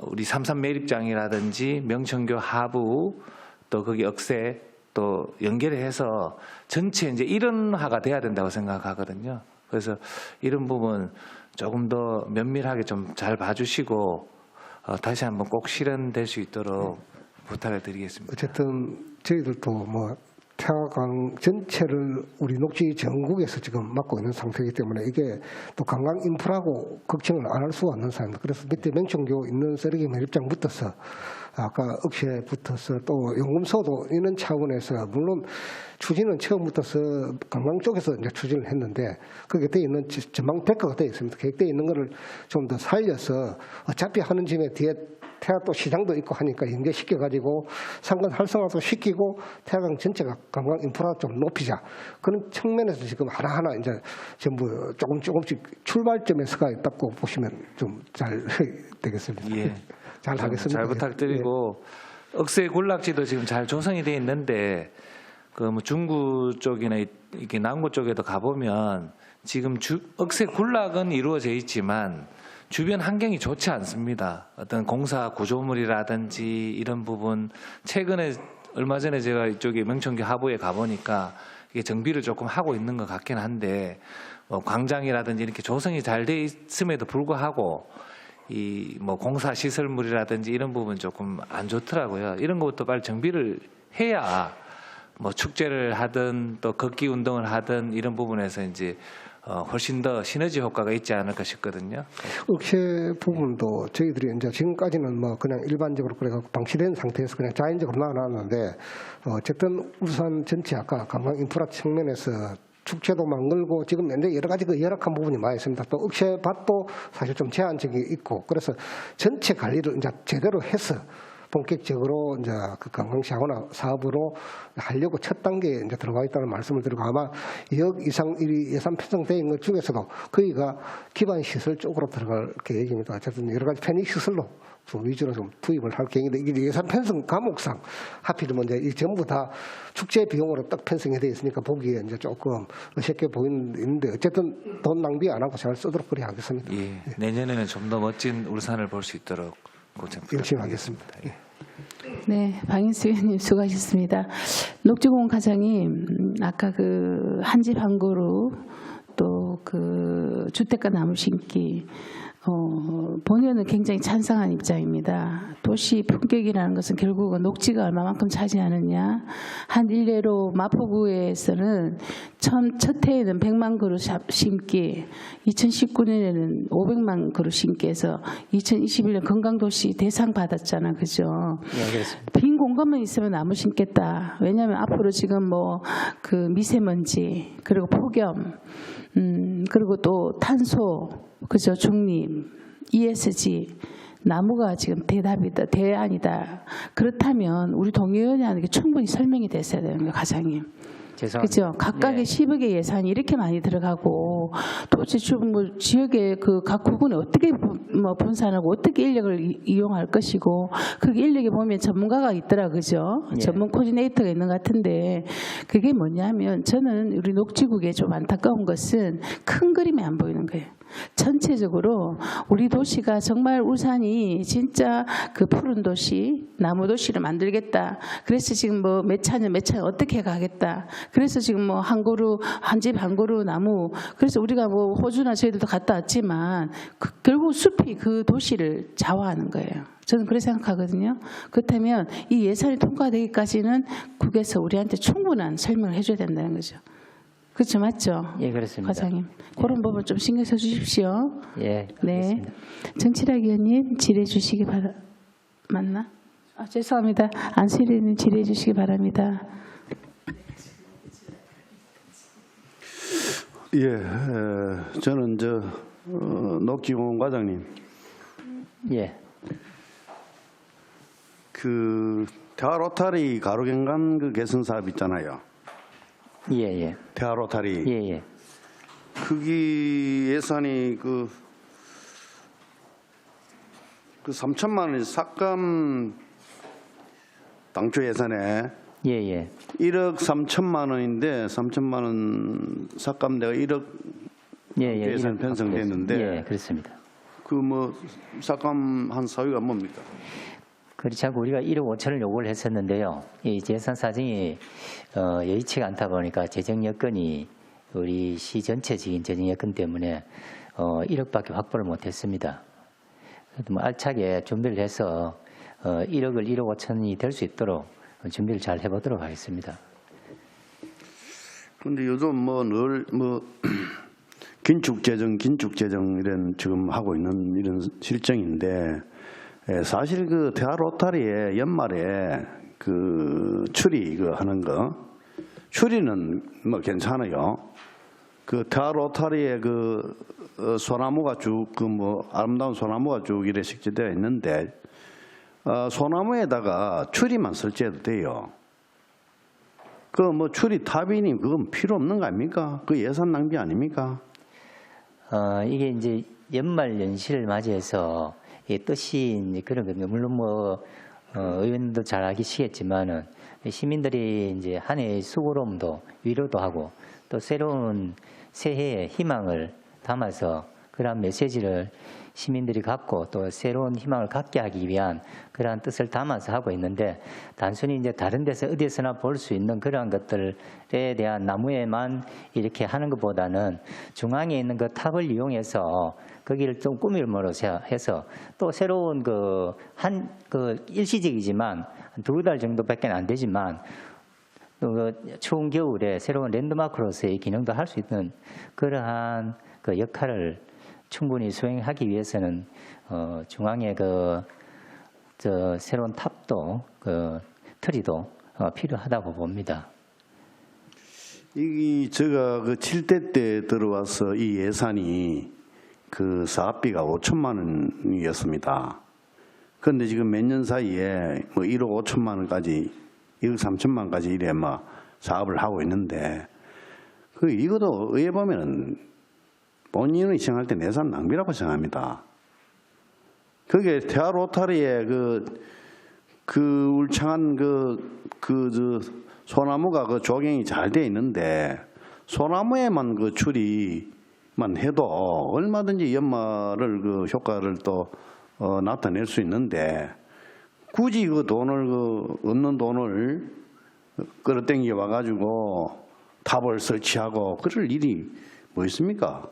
우리 삼산 매립장이라든지 명천교 하부 또 거기 억새 또 연결해서 전체 이제 일원화가 돼야 된다고 생각하거든요. 그래서 이런 부분 조금 더 면밀하게 좀 잘 봐주시고 다시 한번 꼭 실현될 수 있도록 부탁을 드리겠습니다. 어쨌든 저희들도 뭐 태화강 전체를 우리 녹지 전국에서 지금 맡고 있는 상태이기 때문에 이게 또 관광 인프라고 걱정을 안 할 수가 없는 상황입니다. 그래서 밑에 명천교 있는 쓰레기 매립장 붙어서 아까 억새 붙어서 또 용금소도 있는 차원에서 물론 추진은 처음부터서 관광 쪽에서 이제 추진을 했는데 그게 돼 있는 전망 백과가 되어 있습니다. 계획되어 있는 거를 좀 더 살려서 어차피 하는 짐에 뒤에 태화 또 시장도 있고 하니까 연계시켜 가지고 상권 활성화도 시키고 태화강 전체가 관광 인프라 좀 높이자 그런 측면에서 지금 하나하나 이제 전부 조금씩 출발점에서가 있다고 보시면 좀 잘 되겠습니다. 예. 잘 하겠습니다. 잘 부탁드리고 억새 군락지도 지금 잘 조성이 돼 있는데 그 뭐 중구 쪽이나 이렇게 남구 쪽에도 가보면 지금 억새 군락은 이루어져 있지만 주변 환경이 좋지 않습니다. 어떤 공사 구조물이라든지 이런 부분 최근에 얼마 전에 제가 이쪽에 명천교 하부에 가보니까 이게 정비를 조금 하고 있는 것 같긴 한데 뭐 광장이라든지 이렇게 조성이 잘 돼 있음에도 불구하고 이 뭐 공사 시설물이라든지 이런 부분 조금 안 좋더라고요. 이런 것부터 빨리 정비를 해야 뭐 축제를 하든 또 걷기 운동을 하든 이런 부분에서 이제 훨씬 더 시너지 효과가 있지 않을까 싶거든요. 억새 부분도 저희들이 이제 지금까지는 뭐 그냥 일반적으로 그래갖고 방치된 상태에서 그냥 자연적으로 나눠놨는데 어쨌든 울산 전체 아까 관광 인프라 측면에서 축제도 만들고 지금 현재 여러 가지 그 열악한 부분이 많이 있습니다. 또 억새밭도 사실 좀 제한적이 있고 그래서 전체 관리를 이제 제대로 해서 본격적으로 이제 그 관광시하거나 사업으로 하려고 첫 단계에 이제 들어가 있다는 말씀을 드리고 아마 2억 이상 예산 편성되어 있는 것 중에서도 거기가 기반 시설 쪽으로 들어갈 계획입니다. 어쨌든 여러 가지 편의 시설로 좀 위주로 좀 투입을 할 계획인데 이게 예산 편성 과목상 하필이면 이제 이 전부 다 축제 비용으로 딱 편성이 되어 있으니까 보기에 이제 조금 어색해 보이는데 어쨌든 돈 낭비 안 하고 잘 쓰도록 그래 하겠습니다. 예, 내년에는 좀 더 멋진 울산을 볼 수 있도록 고생 열심히 하겠습니다. 예. 네, 박인수 의원님 수고하셨습니다. 녹지공원 과장님, 아까 그 한 집 한 그루 또 그 주택가 나무 심기 본의원은 굉장히 찬성한 입장입니다. 도시 품격이라는 것은 결국은 녹지가 얼마만큼 차지하느냐. 한 일례로 마포구에서는 첫 해에는 100만 그루 심기, 2019년에는 500만 그루 심기 해서 2021년 건강도시 대상 받았잖아. 그죠? 예, 그렇습니다. 빈 공간만 있으면 나무 심겠다. 왜냐하면 앞으로 지금 뭐 그 미세먼지, 그리고 폭염, 그리고 또 탄소, 그죠? 중립, ESG, 나무가 지금 대답이다, 대안이다. 그렇다면 우리 동의원한테 충분히 설명이 됐어야 되는 거예요, 과장님. 죄송합니다. 그죠? 각각의 예. 10억의 예산이 이렇게 많이 들어가고 도대체 지금 뭐 지역의 그 각 구군에 어떻게 뭐 분산하고 어떻게 인력을 이용할 것이고 그 인력에 보면 전문가가 있더라, 그죠? 예. 전문 코디네이터가 있는 것 같은데 그게 뭐냐면 저는 우리 녹지국에 좀 안타까운 것은 큰 그림이 안 보이는 거예요. 전체적으로 우리 도시가 정말 울산이 진짜 그 푸른 도시, 나무 도시를 만들겠다. 그래서 지금 뭐 몇 차년 어떻게 가겠다. 그래서 지금 뭐 한 집 한 그루 나무. 그래서 우리가 뭐 호주나 저희들도 갔다 왔지만 결국 숲이 그 도시를 좌우하는 거예요. 저는 그렇게 생각하거든요. 그렇다면 이 예산이 통과되기까지는 국에서 우리한테 충분한 설명을 해줘야 된다는 거죠. 그렇죠, 맞죠? 예, 그렇습니다. 과장님, 그런 부분 좀 신경 써 주십시오. 예, 네, 그렇습니다. 정치락 의원님 질의해 주시기 맞나? 죄송합니다. 안수일 의원님 질의해 주시기 바랍니다. 예, 저는 녹지공원 과장님, 예, 그 대화 로타리 가로경관 그 개선 사업 있잖아요. 예, 예, 대화 로타리. 예, 예. 거기 예산이 그 3천만 원 삭감 당초 예산에 예, 예. 1억 3천만 원인데 3천만 원 삭감되가 1억 예, 예. 예산 편성됐는데 예, 그렇습니다. 그 뭐 삭감한 사유가 뭡니까? 그렇지 않고 우리가 1억 5천을 요구를 했었는데요. 이 예산 사정이 여의치가 않다 보니까 재정 여건이 우리 시 전체적인 재정 여건 때문에 1억밖에 확보를 못했습니다. 뭐 알차게 준비를 해서 1억을 1억 5천이 될 수 있도록 준비를 잘 해보도록 하겠습니다. 그런데 요즘 늘 긴축 재정 이런 지금 하고 있는 이런 실정인데 사실 그 대화 로타리의 연말에 그 추리 하는 거 추리는 뭐 괜찮아요. 그 대화 로타리의 그 소나무가 쭉 아름다운 소나무가 쭉 이래 식재되어 있는데 소나무에다가 추리만 설치해도 돼요. 그 뭐 추리 탑이니 그건 필요 없는 거 아닙니까? 그 예산 낭비 아닙니까? 이게 이제 연말 연시를 맞이해서 이 뜻이 이제 그런 겁니다. 물론 의원도 잘 아시겠지만은 시민들이 이제 한 해의 수고로움도 위로도 하고 또 새로운 새해의 희망을 담아서 그러한 메시지를 시민들이 갖고 또 새로운 희망을 갖게 하기 위한 그러한 뜻을 담아서 하고 있는데 단순히 이제 다른 데서 어디에서나 볼 수 있는 그러한 것들에 대한 나무에만 이렇게 하는 것보다는 중앙에 있는 그 탑을 이용해서 거기를 좀 꾸밀므로 해서 또 새로운 일시적이지만 2달 정도밖에 안 되지만 추운 겨울에 새로운 랜드마크로서의 기능도 할 수 있는 그러한 그 역할을 충분히 수행하기 위해서는 중앙에 새로운 탑도 트리도 필요하다고 봅니다. 제가 7대 때 들어와서 이 예산이 그 사업비가 5천만 원이었습니다. 그런데 지금 몇 년 사이에 1억 5천만 원까지 1억 3천만 원까지 이래 사업을 하고 있는데 이것도 의회 보면은 본인이 생각할 때 예산 낭비라고 생각합니다. 그게 대화 로타리에 그 울창한 소나무가 조경이 잘 돼 있는데 소나무에만 추리만 해도 얼마든지 연말을 효과를 또 나타낼 수 있는데 굳이 없는 돈을 끌어당겨 와가지고 탑을 설치하고 그럴 일이 뭐 있습니까?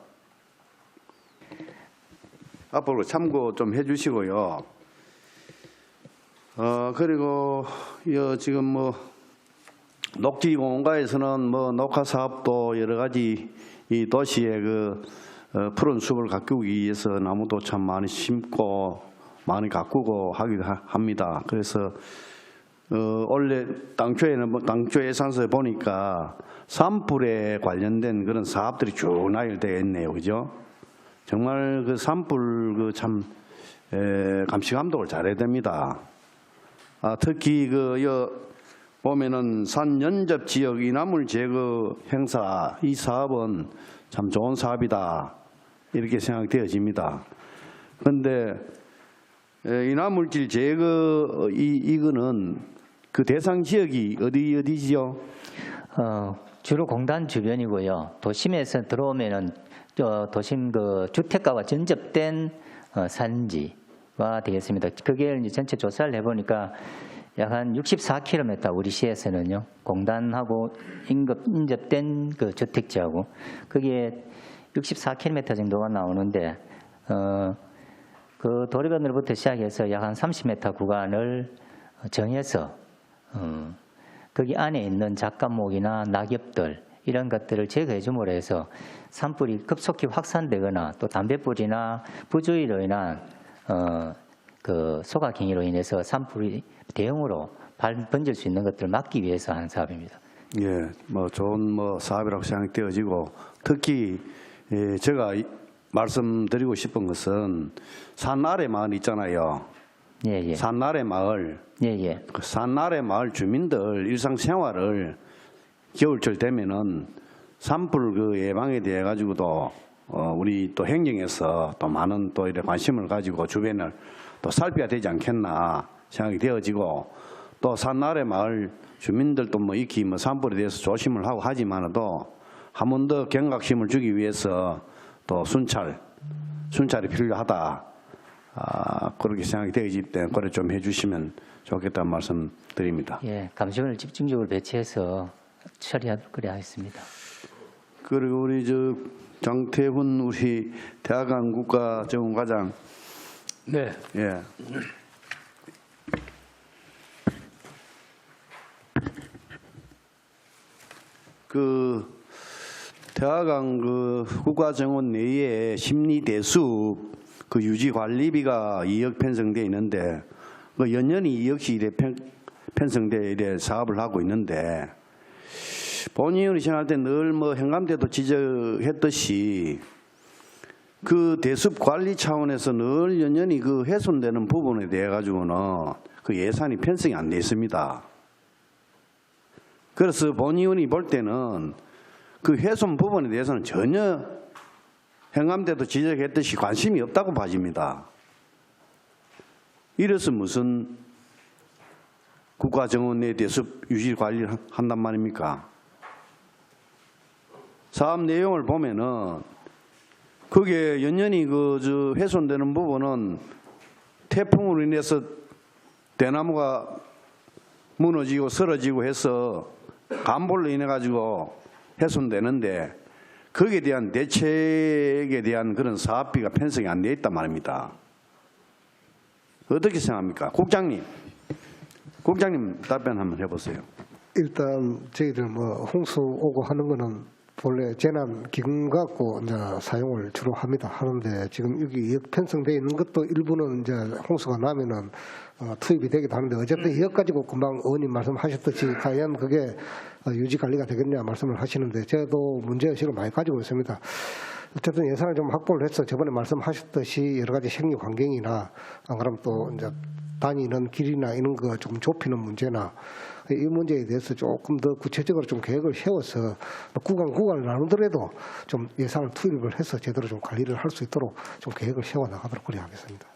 앞으로 참고 좀 해주시고요. 그리고 지금 뭐 녹지공원가에서는 뭐 녹화 사업도 여러 가지 이 도시의 그 푸른 숲을 가꾸기 위해서 나무도 참 많이 심고 많이 가꾸고 하기도 합니다. 그래서 원래 당초 예산서에 보니까 산불에 관련된 그런 사업들이 쭉 나열되어 있네요, 그죠? 정말 그 산불 그 참 감시 감독을 잘해야 됩니다. 특히 보면은 산 연접 지역 이나물 제거 행사 이 사업은 참 좋은 사업이다 이렇게 생각되어집니다. 그런데 이나물질 제거 이거는 그 대상 지역이 어디지요? 주로 공단 주변이고요. 도심에서 들어오면은 도심 그 주택가와 전접된 산지가 되겠습니다. 그게 이제 전체 조사를 해보니까 약 한 64km 우리 시에서는요. 공단하고 인접된 그 주택지하고 그게 64km 정도가 나오는데 그 도로변으로부터 시작해서 약 한 30m 구간을 정해서 거기 안에 있는 작감목이나 낙엽들 이런 것들을 제거해 줌으로 해서 산불이 급속히 확산되거나 또 담뱃불이나 부주의로 인한 그 소각행위로 인해서 산불이 대형으로 번질 수 있는 것들을 막기 위해서 하는 사업입니다. 예, 뭐 좋은 사업이라고 생각되어지고 특히 제가 말씀드리고 싶은 것은 산 아래 마을 있잖아요. 예. 산 아래 마을. 예. 그 산 아래 마을 주민들 일상생활을 겨울철 되면은 산불 그 예방에 대해 가지고도 우리 또 행정에서 또 많은 또 이런 관심을 가지고 주변을 또 살펴야 되지 않겠나 생각이 되어지고 또 산 아래 마을 주민들도 뭐 익히 산불에 대해서 조심을 하고 하지만도 한 번 더 경각심을 주기 위해서 또 순찰이 필요하다. 그렇게 생각이 되어지기 때문에 그래 좀 해주시면 좋겠다는 말씀 드립니다. 예, 감시원을 집중적으로 배치해서 처리하도록 하겠습니다. 그리고 우리 장태훈 우리 대학원 국가정원과장. 네. 예. 그 대학원 그 국가정원 내에 심리대수 그 유지 관리비가 2억 편성되어 있는데 그 연년이 2억씩 이래 편성되어 이래 사업을 하고 있는데 본의원이 생각할 때 늘 행감대도 지적했듯이 그 대숲 관리 차원에서 늘 연년이 그 훼손되는 부분에 대해 가지고는 그 예산이 편성이 안 돼 있습니다. 그래서 본의원이 볼 때는 그 훼손 부분에 대해서는 전혀 행감대도 지적했듯이 관심이 없다고 봐집니다. 이래서 무슨 국가정원 내 대숲 유지 관리를 한단 말입니까? 사업 내용을 보면은 그게 연년이 훼손되는 부분은 태풍으로 인해서 대나무가 무너지고 쓰러지고 해서 간벌로 인해 가지고 훼손되는데 거기에 대한 대책에 대한 그런 사업비가 편성이 안 돼 있단 말입니다. 어떻게 생각합니까? 국장님 답변 한번 해보세요. 일단 저희들 홍수 오고 하는 거는 본래 재난 기금 갖고 이제 사용을 주로 하는데 지금 여기 2억 편성되어 있는 것도 일부는 이제 홍수가 나면은 투입이 되기도 하는데 어쨌든 2억 가지고 금방 의원님 말씀하셨듯이 과연 그게 유지 관리가 되겠냐 말씀을 하시는데 저도 문제의식을 많이 가지고 있습니다. 어쨌든 예산을 좀 확보를 해서 저번에 말씀하셨듯이 여러 가지 생활 환경이나 안 그러면 또 이제 다니는 길이나 이런 거 좀 좁히는 문제나 이 문제에 대해서 조금 더 구체적으로 좀 계획을 세워서 구간을 나누더라도 좀 예산을 투입을 해서 제대로 좀 관리를 할 수 있도록 좀 계획을 세워 나가도록 그래야 하겠습니다.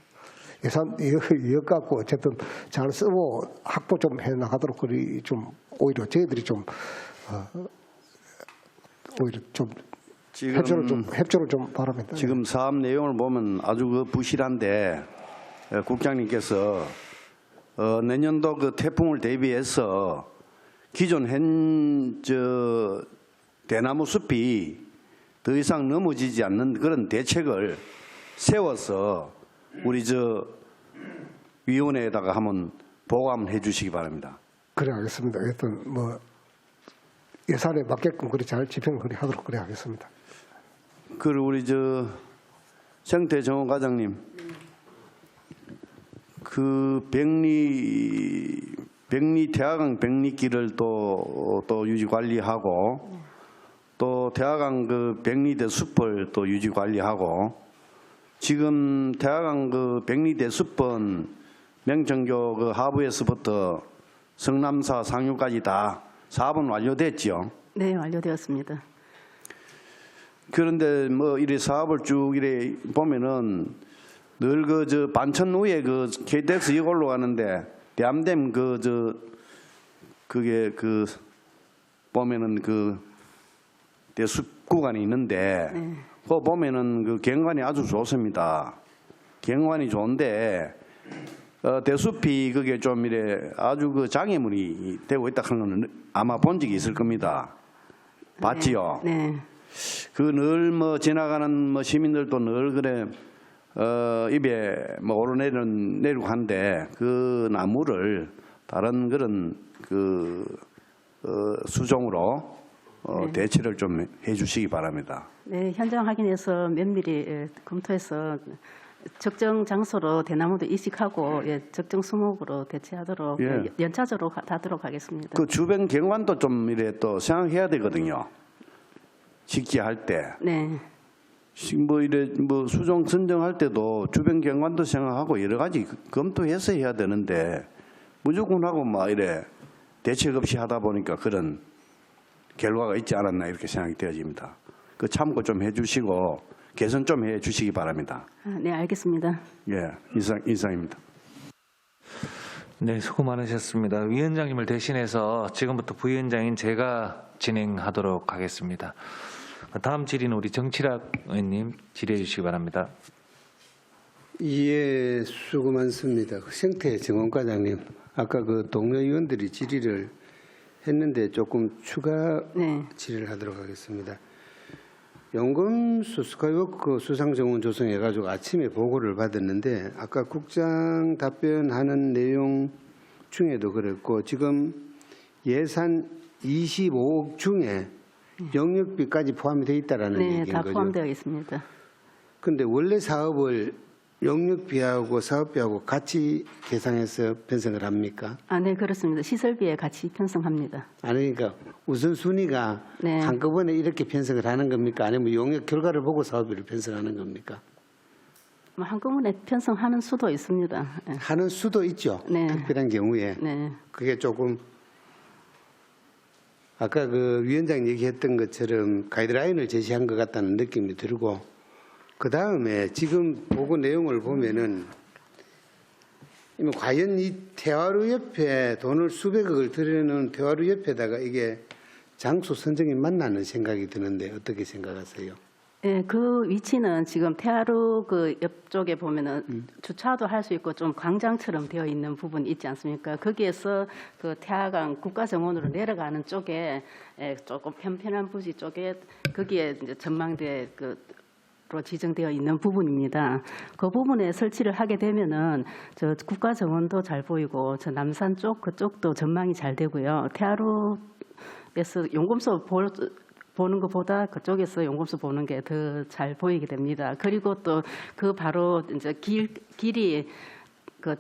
예산 이억 갖고 어쨌든 잘 쓰고 확보 좀 해 나가도록 그리 좀 오히려 저희들이 좀 오히려 좀 협조를 좀 바랍니다. 지금 사업 내용을 보면 아주 부실한데 국장님께서 내년도 그 태풍을 대비해서 기존 대나무 숲이 더 이상 넘어지지 않는 그런 대책을 세워서 우리 저 위원회에다가 한번 보고 한번 해주시기 바랍니다. 그래 하겠습니다. 하여튼 뭐 예산에 맞게끔 그리 잘 집행을 그리 하도록 그래 하겠습니다. 그리고 우리 저 생태 정원 과장님, 그 태화강 백리길을 또 유지 관리하고 또 태화강 그 백리대 숲을 또 유지 관리하고 지금 태화강 그 백리대 숲은 명천교 그 하부에서부터 성남사 상류까지 다 사업은 완료됐죠. 네, 완료되었습니다. 그런데 뭐 이래 사업을 쭉 이래 보면은 늘 그 저 반천 후에 그 KTX 이걸로 가는데 대암댐 그게 그 보면은 그 대숲 구간이 있는데 그거 보면은 그 경관이 아주 좋습니다. 경관이 좋은데 대숲이 그게 좀 이래 아주 그 장애물이 되고 있다 하는 건 아마 본 적이 있을 겁니다. 봤지요? 네. 그 늘 뭐 지나가는 뭐 시민들도 늘 그래 입에 뭐 오르내리고 한데 그 나무를 다른 그런 그 수종으로 대체를 좀 해주시기 바랍니다. 네, 현장 확인해서 면밀히 검토해서 적정 장소로 대나무도 이식하고 적정 수목으로 대체하도록 연차적으로 하도록 하겠습니다. 그 주변 경관도 좀 이래 또 생각해야 되거든요. 직지할 때. 네. 뭐 이래 뭐 수종 선정할 때도 주변 경관도 생각하고 여러 가지 검토해서 해야 되는데 무조건 하고 막 이래 대책 없이 하다 보니까 그런 결과가 있지 않았나 이렇게 생각이 되어집니다. 그 참고 좀 해주시고 개선 좀 해주시기 바랍니다. 네, 알겠습니다. 예, 이상입니다. 네, 수고 많으셨습니다. 위원장님을 대신해서 지금부터 부위원장인 제가 진행하도록 하겠습니다. 다음 질의는 우리 정치락 의원님 질의해 주시기 바랍니다. 예, 수고 많습니다. 생태 정원과장님, 아까 그 동료 의원들이 질의를 했는데 조금 추가 질의를 하도록 하겠습니다. 연금수 스카이워크 수상정원 조성해가지고 아침에 보고를 받았는데 아까 국장 답변하는 내용 중에도 그랬고 지금 예산 25억 중에 영역비까지 포함이 되어 있다라는 얘기인 거죠. 네, 다 포함되어 있습니다. 그런데 원래 사업을 영역비하고 사업비하고 같이 계산해서 편성을 합니까? 네, 그렇습니다. 시설비에 같이 편성합니다. 아니, 그러니까 우선순위가 한꺼번에 이렇게 편성을 하는 겁니까? 아니면 영역 결과를 보고 사업비를 편성하는 겁니까? 한꺼번에 편성하는 수도 있습니다. 하는 수도 있죠. 특별한 경우에. 그게 조금 아까 그 위원장 얘기했던 것처럼 가이드라인을 제시한 것 같다는 느낌이 들고 그 다음에 지금 보고 내용을 보면은 과연 이 태화루 옆에 돈을 수백억을 들여놓은 태화루 옆에다가 이게 장소 선정이 맞나는 생각이 드는데 어떻게 생각하세요? 네, 그 위치는 지금 태화루 그 옆쪽에 보면은 주차도 할 수 있고 좀 광장처럼 되어 있는 부분이 있지 않습니까? 거기에서 그 태화강 국가정원으로 내려가는 쪽에 조금 편편한 부지 쪽에 거기에 이제 전망대 로 지정되어 있는 부분입니다. 그 부분에 설치를 하게 되면은 저 국가정원도 잘 보이고 저 남산 쪽 그쪽도 전망이 잘 되고요. 태화루에서 용금소 보는 것보다 그쪽에서 용금소 보는 게 더 잘 보이게 됩니다. 그리고 또 그 바로 이제 길이 그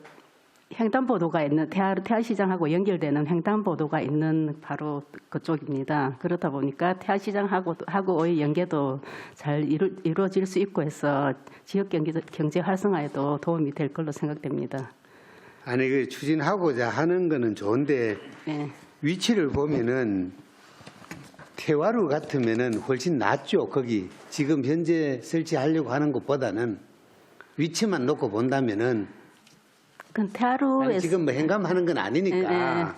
횡단보도가 있는 태화시장하고 연결되는 횡단보도가 있는 바로 그쪽입니다. 그렇다 보니까 태화시장하고의 연계도 잘 이루어질 수 있고 해서 지역 경제 활성화에도 도움이 될 걸로 생각됩니다. 아니 그 추진하고자 하는 거는 좋은데 위치를 보면은 태화루 같으면은 훨씬 낫죠. 거기 지금 현재 설치하려고 하는 것보다는 위치만 놓고 본다면은. 태화루에서 지금 뭐 행감하는 건 아니니까.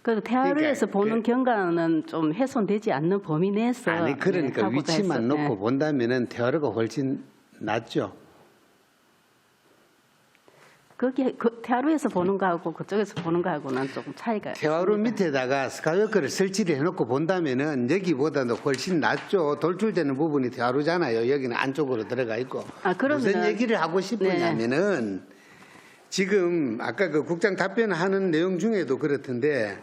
그래도 태화루에서 보는 경관은 좀 훼손되지 않는 범위 내에서. 아니 그러니까 위치만 놓고 본다면은 태화루가 훨씬 낫죠. 거기 태화루에서 보는 거하고 그쪽에서 보는 거하고는 조금 차이가 태화루 있습니다. 밑에다가 스카이워크를 설치를 해놓고 본다면은 여기보다도 훨씬 낫죠. 돌출되는 부분이 태화루잖아요. 여기는 안쪽으로 들어가 있고. 무슨 얘기를 하고 싶으냐면은 지금 아까 그 국장 답변하는 내용 중에도 그렇던데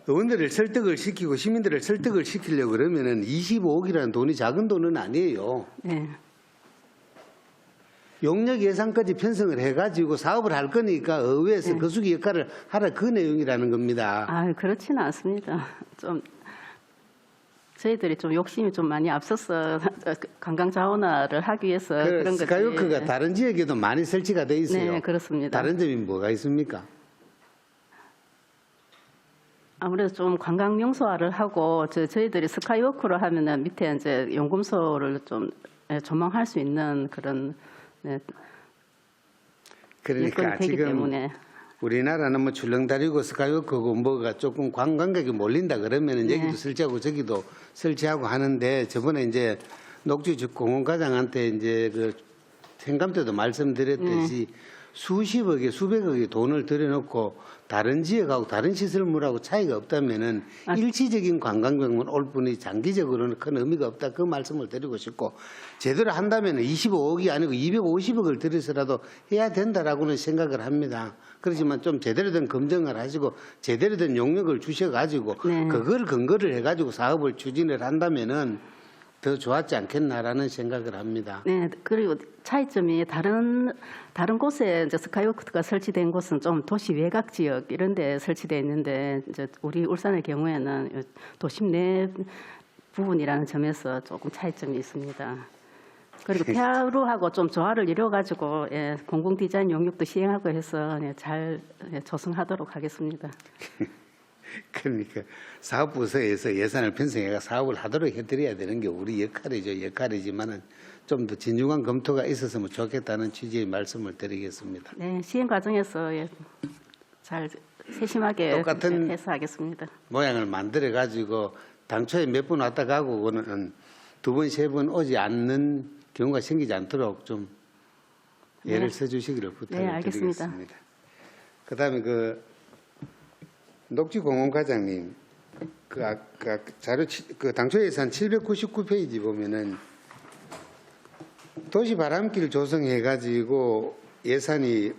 의원들을 설득을 시키고 시민들을 설득을 시키려고 그러면은 25억이라는 돈이 작은 돈은 아니에요. 네. 용역 예산까지 편성을 해가지고 사업을 할 거니까 의회에서 거수기 역할을 하라 그 내용이라는 겁니다. 아, 그렇지는 않습니다. 좀 저희들이 좀 욕심이 좀 많이 앞서서 관광 자원화를 하기 위해서 그런 거지. 스카이워크가 다른 지역에도 많이 설치가 돼 있어요. 네, 그렇습니다. 다른 점이 뭐가 있습니까? 아무래도 좀 관광 명소화를 하고 저희들이 스카이워크를 하면은 밑에 이제 연금소를 좀 조망할 수 있는 그런 그러니까 여건이 되기 지금 때문에. 우리나라는 뭐 출렁다리고 스카이워크고 뭐가 조금 관광객이 몰린다 그러면은 여기도 설치하고 저기도 설치하고 하는데 저번에 이제 녹지축 공원과장한테 이제 그 행감 때도 말씀드렸듯이 수십억에 수백억의 돈을 들여놓고 다른 지역하고 다른 시설물하고 차이가 없다면은 일시적인 관광객만 올 뿐이 장기적으로는 큰 의미가 없다 그 말씀을 드리고 싶고 제대로 한다면은 25억이 아니고 250억을 들여서라도 해야 된다라고는 생각을 합니다. 그렇지만 좀 제대로 된 검증을 하시고 제대로 된 용역을 주셔가지고 그걸 근거를 해가지고 사업을 추진을 한다면은 더 좋았지 않겠나라는 생각을 합니다. 네, 그리고 차이점이 다른 곳에 이제 스카이워크가 설치된 곳은 좀 도시 외곽 지역 이런 데 설치되어 있는데 이제 우리 울산의 경우에는 도심 내 부분이라는 점에서 조금 차이점이 있습니다. 그리고 태화루하고 좀 조화를 이뤄가지고 공공 디자인 용역도 시행하고 해서 잘 조성하도록 하겠습니다. 그러니까 사업부서에서 예산을 편성해가 사업을 하도록 해드려야 되는 게 우리 역할이죠. 역할이지만은 좀 더 진중한 검토가 있었으면 좋겠다는 취지의 말씀을 드리겠습니다. 네, 시행 과정에서 잘 세심하게 똑같은 해서 하겠습니다. 모양을 만들어 가지고 당초에 몇 번 왔다 가고 그거는 두 번, 세 번 오지 않는 경우가 생기지 않도록 좀 예를 써주시기를 부탁을 드리겠습니다. 그다음에 녹지공원 과장님, 자료 당초 예산 799페이지 보면은 도시 바람길 조성해가지고 예산이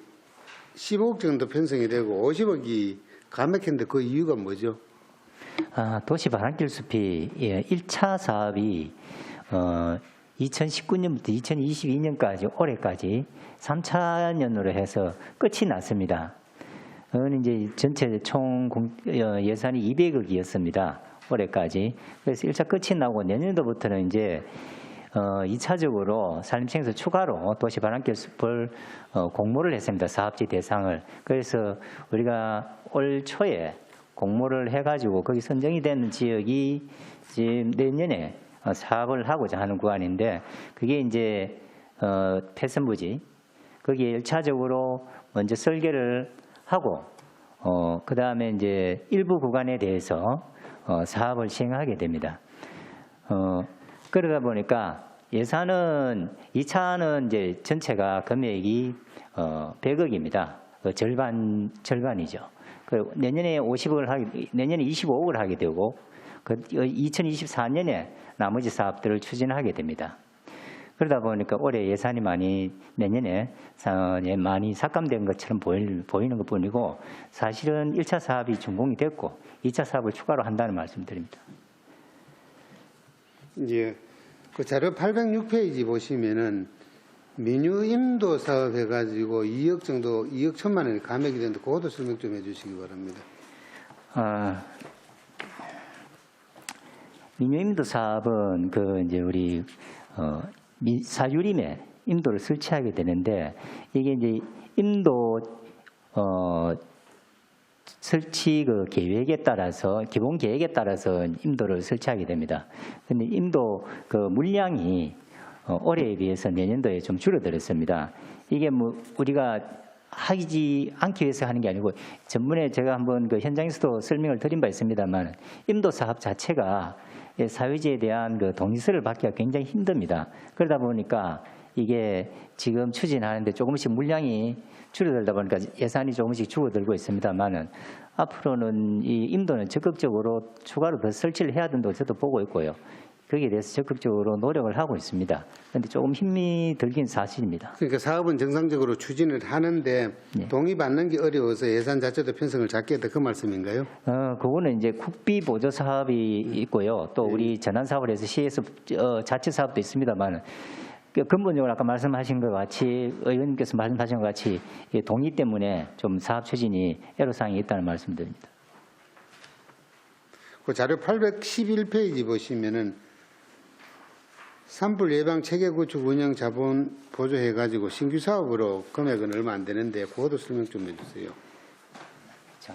15억 정도 편성이 되고 50억이 감액했는데 그 이유가 뭐죠? 도시 바람길 숲이 1차 사업이 2019년부터 2022년까지 올해까지 3차년으로 해서 끝이 났습니다. 이제 전체 총 예산이 200억이었습니다. 올해까지. 그래서 1차 끝이 나고 내년도부터는 이제 2차적으로 산림청에서 추가로 도시 바람길 숲을 공모를 했습니다. 사업지 대상을. 그래서 우리가 올 초에 공모를 해가지고 거기 선정이 되는 지역이 지금 내년에 사업을 하고자 하는 구간인데 그게 이제 패선부지. 거기에 1차적으로 먼저 설계를 하고 그 다음에 이제 일부 구간에 대해서 사업을 시행하게 됩니다. 그러다 보니까 예산은 2차는 이제 전체가 금액이 100억입니다. 절반이죠. 내년에 25억을 하게 되고 2024년에 나머지 사업들을 추진하게 됩니다. 그러다 보니까 올해 예산이 내년에 많이 삭감된 것처럼 보이는 것뿐이고 사실은 1차 사업이 준공이 됐고 2차 사업을 추가로 한다는 말씀드립니다. 이제 그 자료 806페이지 보시면은 민유임도 사업 해가지고 2억 정도, 2억 1천만 원이 감액이 되는데 그것도 설명 좀 해주시기 바랍니다. 민유임도 사업은 이제 우리 사유림에 임도를 설치하게 되는데 이게 이제 임도 설치 계획에 따라서 기본 계획에 따라서 임도를 설치하게 됩니다. 그런데 임도 물량이 올해에 비해서 내년도에 좀 줄어들었습니다. 이게 우리가 하지 않기 위해서 하는 게 아니고 전번에 제가 한번 현장에서도 설명을 드린 바 있습니다만 임도 사업 자체가 사유지에 대한 동의서를 받기가 굉장히 힘듭니다. 그러다 보니까 이게 지금 추진하는데 조금씩 물량이 줄어들다 보니까 예산이 조금씩 줄어들고 있습니다만은 앞으로는 이 임도는 적극적으로 추가로 더 설치를 해야 된다고 저도 보고 있고요. 거기에 대해서 적극적으로 노력을 하고 있습니다. 그런데 조금 힘이 들긴 사실입니다. 그러니까 사업은 정상적으로 추진을 하는데 네. 동의받는 게 어려워서 예산 자체도 편성을 작게 했다 그 말씀인가요? 그거는 이제 국비 보조 사업이 있고요. 또 우리 전환 사업을 해서 시에서 자체 사업도 있습니다만 근본적으로 아까 말씀하신 것 같이 의원님께서 말씀하신 것 같이 동의 때문에 좀 사업 추진이 애로사항이 있다는 말씀드립니다. 그 자료 811페이지 보시면은 산불 예방 체계 구축 운영 자본 보조해가지고 신규 사업으로 금액은 얼마 안 되는데 그것도 설명 좀 해주세요. 자.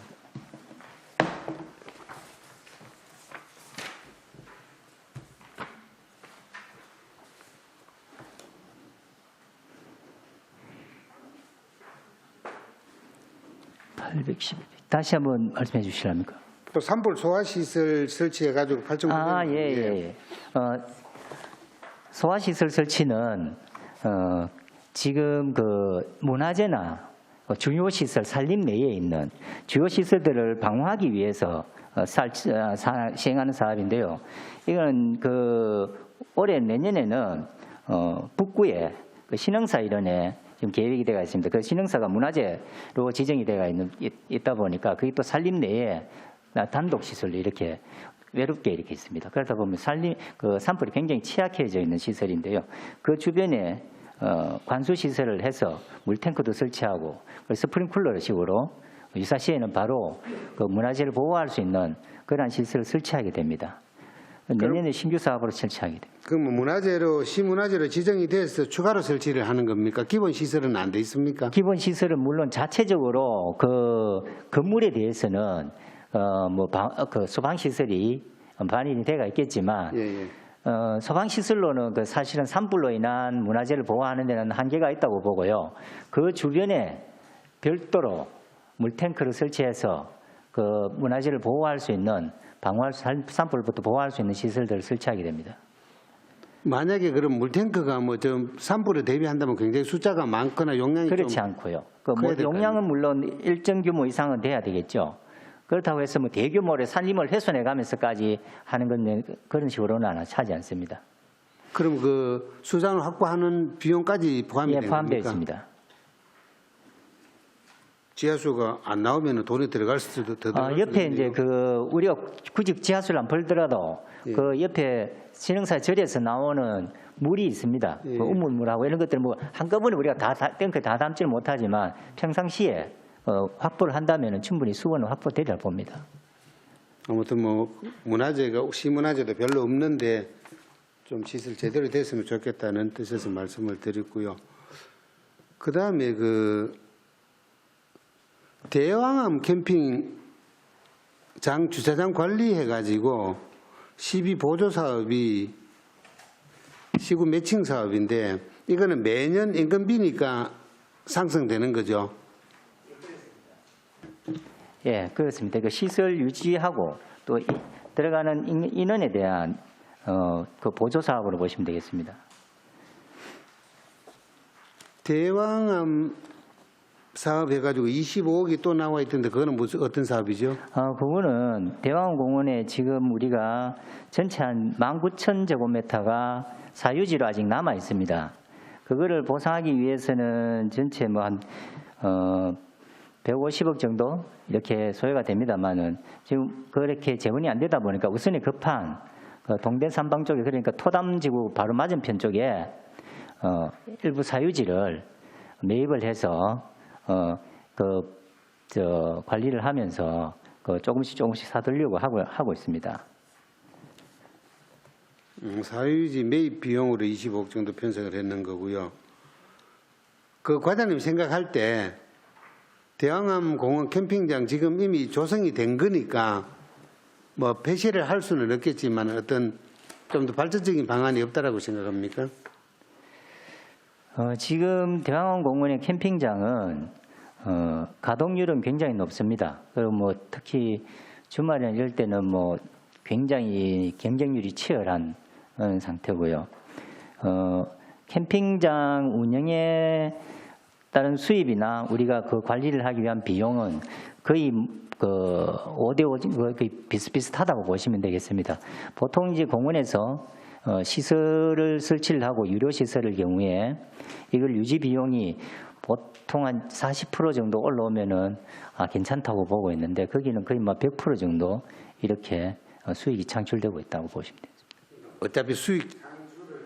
다시 한번 말씀해 주시랍니까? 또 산불 소화시설 설치해가지고 8.9억. 예. 소화시설 설치는 지금 그 문화재나 주요 시설 산림 내에 있는 주요 시설들을 방어하기 위해서 시행하는 사업인데요. 이건 그 올해 내년에는 북구에 그 신흥사 일원에 지금 계획이 되어 있습니다. 그 신흥사가 문화재로 지정이 되어 있다 보니까 그게 또 산림 내에 단독 시설로 이렇게 외롭게 이렇게 있습니다. 그러다 보면 그 산불이 굉장히 취약해져 있는 시설인데요. 그 주변에 관수 시설을 해서 물탱크도 설치하고 스프링쿨러 식으로 유사시에는 바로 그 문화재를 보호할 수 있는 그러한 시설을 설치하게 됩니다. 내년에 신규 사업으로 설치하게 됩니다. 그럼 문화재로 시문화재로 지정이 돼서 추가로 설치를 하는 겁니까? 기본 시설은 안 돼 있습니까? 기본 시설은 물론 자체적으로 그 건물에 대해서는 그 소방 시설이 반영이 되어 있겠지만 소방 시설로는 그 사실은 산불로 인한 문화재를 보호하는 데는 한계가 있다고 보고요. 그 주변에 별도로 물탱크를 설치해서 그 문화재를 보호할 수 있는 산불부터 보호할 수 있는 시설들을 설치하게 됩니다. 만약에 그럼 물탱크가 뭐 좀 산불에 대비한다면 굉장히 숫자가 많거나 용량이 그렇지 좀 않고요. 용량은 물론 일정 규모 이상은 돼야 되겠죠. 그렇다고 해서 뭐 대규모로 산림을 훼손해 가면서까지 하는 건 그런 식으로는 하지 않습니다. 그럼 그 수장을 확보하는 비용까지 포함이 됩니까? 포함되어 있습니다. 지하수가 안 나오면 돈이 들어갈 수도 더 들어갈 옆에 수도 이제 있네요. 그 우리가 굳이 지하수를 안 벌더라도 그 옆에 신흥사 절에서 나오는 물이 있습니다. 그 우물물하고 이런 것들 뭐 한꺼번에 우리가 탱크에 다 담지는 못하지만 평상시에 확보를 한다면 충분히 수건은 확보되리라 봅니다. 아무튼 뭐 문화재가 시문화재도 별로 없는데 좀 시설 제대로 됐으면 좋겠다는 뜻에서 말씀을 드렸고요. 그 다음에 그 대왕암 캠핑장 주차장 관리해가지고 시비 보조 사업이 시구 매칭 사업인데 이거는 매년 인건비니까 상승되는 거죠. 예, 그렇습니다. 그 시설 유지하고 또 들어가는 인원에 대한 그 보조 사업으로 보시면 되겠습니다. 대왕암 사업 해가지고 25억이 또 나와 있던데 그거는 어떤 사업이죠? 그거는 대왕공원에 지금 우리가 전체 한 19,000제곱미터가 사유지로 아직 남아 있습니다. 그거를 보상하기 위해서는 전체 뭐 한 150억 정도 이렇게 소요가 됩니다만은 지금 그렇게 재원이 안 되다 보니까 우선이 급한 동대 삼방 쪽에 그러니까 토담지구 바로 맞은편 쪽에 일부 사유지를 매입을 해서 관리를 하면서 조금씩 사들려고 하고 있습니다. 사유지 매입 비용으로 25억 정도 편성을 했는 거고요. 그 과장님 생각할 때 대왕암 공원 캠핑장 지금 이미 조성이 된 거니까 뭐 폐쇄를 할 수는 없겠지만 어떤 좀 더 발전적인 방안이 없다라고 생각합니까? 지금 대왕암 공원의 캠핑장은 가동률은 굉장히 높습니다. 그리고 뭐 특히 주말이나 이럴 때는 뭐 굉장히 경쟁률이 치열한 상태고요. 캠핑장 운영에 따른 수입이나 우리가 그 관리를 하기 위한 비용은 거의 그 5대5 거의 비슷비슷하다고 보시면 되겠습니다. 보통 이제 공원에서 시설을 설치를 하고 유료 시설의 경우에 이걸 유지 비용이 보통 한 40% 정도 올라오면은 괜찮다고 보고 있는데 거기는 거의 뭐 100% 정도 이렇게 수익이 창출되고 있다고 보시면 됩니다. 어차피 수익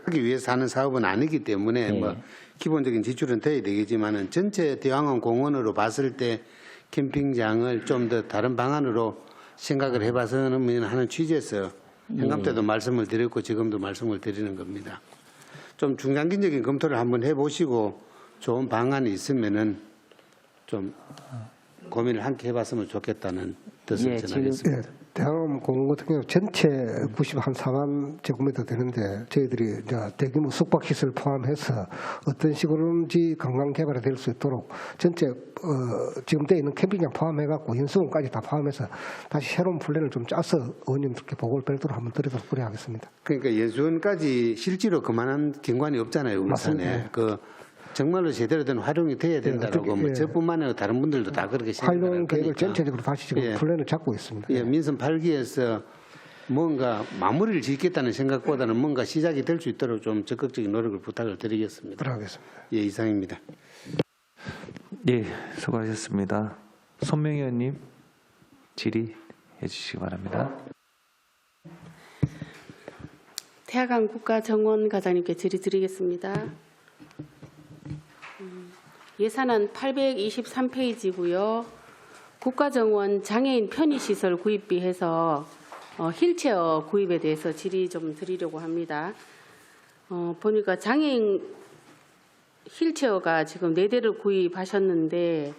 하기 위해서 하는 사업은 아니기 때문에 네. 뭐 기본적인 지출은 돼야 되겠지만은 전체 대왕원 공원으로 봤을 때 캠핑장을 좀 더 다른 방안으로 생각을 해봤으면 하는 취지에서 현감 때도 말씀을 드렸고 지금도 말씀을 드리는 겁니다. 좀 중장기적인 검토를 한번 해보시고 좋은 방안이 있으면은 좀 고민을 함께 해봤으면 좋겠다는 뜻을 전하겠습니다. 대학원 공원 같은 경우 전체 94만 제곱미터 되는데 저희들이 이제 대규모 숙박시설 포함해서 어떤 식으로든지 관광 개발이 될 수 있도록 전체 지금 돼 있는 캠핑장 포함해갖고 인수원까지 다 포함해서 다시 새로운 플랜을 좀 짜서 의원님들께 보고를 별도로 한번 드리도록 그래야겠습니다. 그러니까 예수원까지 실제로 그만한 경관이 없잖아요, 울산에. 맞습니다. 그 정말로 제대로 된 활용이 돼야 된다라고 뭐 저뿐만 아니라 다른 분들도 다 그렇게 생각을 할 활용 계획을 거니까. 전체적으로 다시 지금 플랜을 잡고 있습니다. 예, 민선 8기에서 뭔가 마무리를 짓겠다는 생각보다는 뭔가 시작이 될 수 있도록 좀 적극적인 노력을 부탁을 드리겠습니다. 그러겠습니다. 예, 이상입니다. 예, 수고하셨습니다. 손명희 의원님 질의해 주시기 바랍니다. 태화강 국가정원과장님께 질의드리겠습니다. 예산안 823페이지고요. 국가정원 장애인 편의시설 구입비 해서 휠체어 구입에 대해서 질의 좀 드리려고 합니다. 보니까 장애인 휠체어가 지금 4대를 구입하셨는데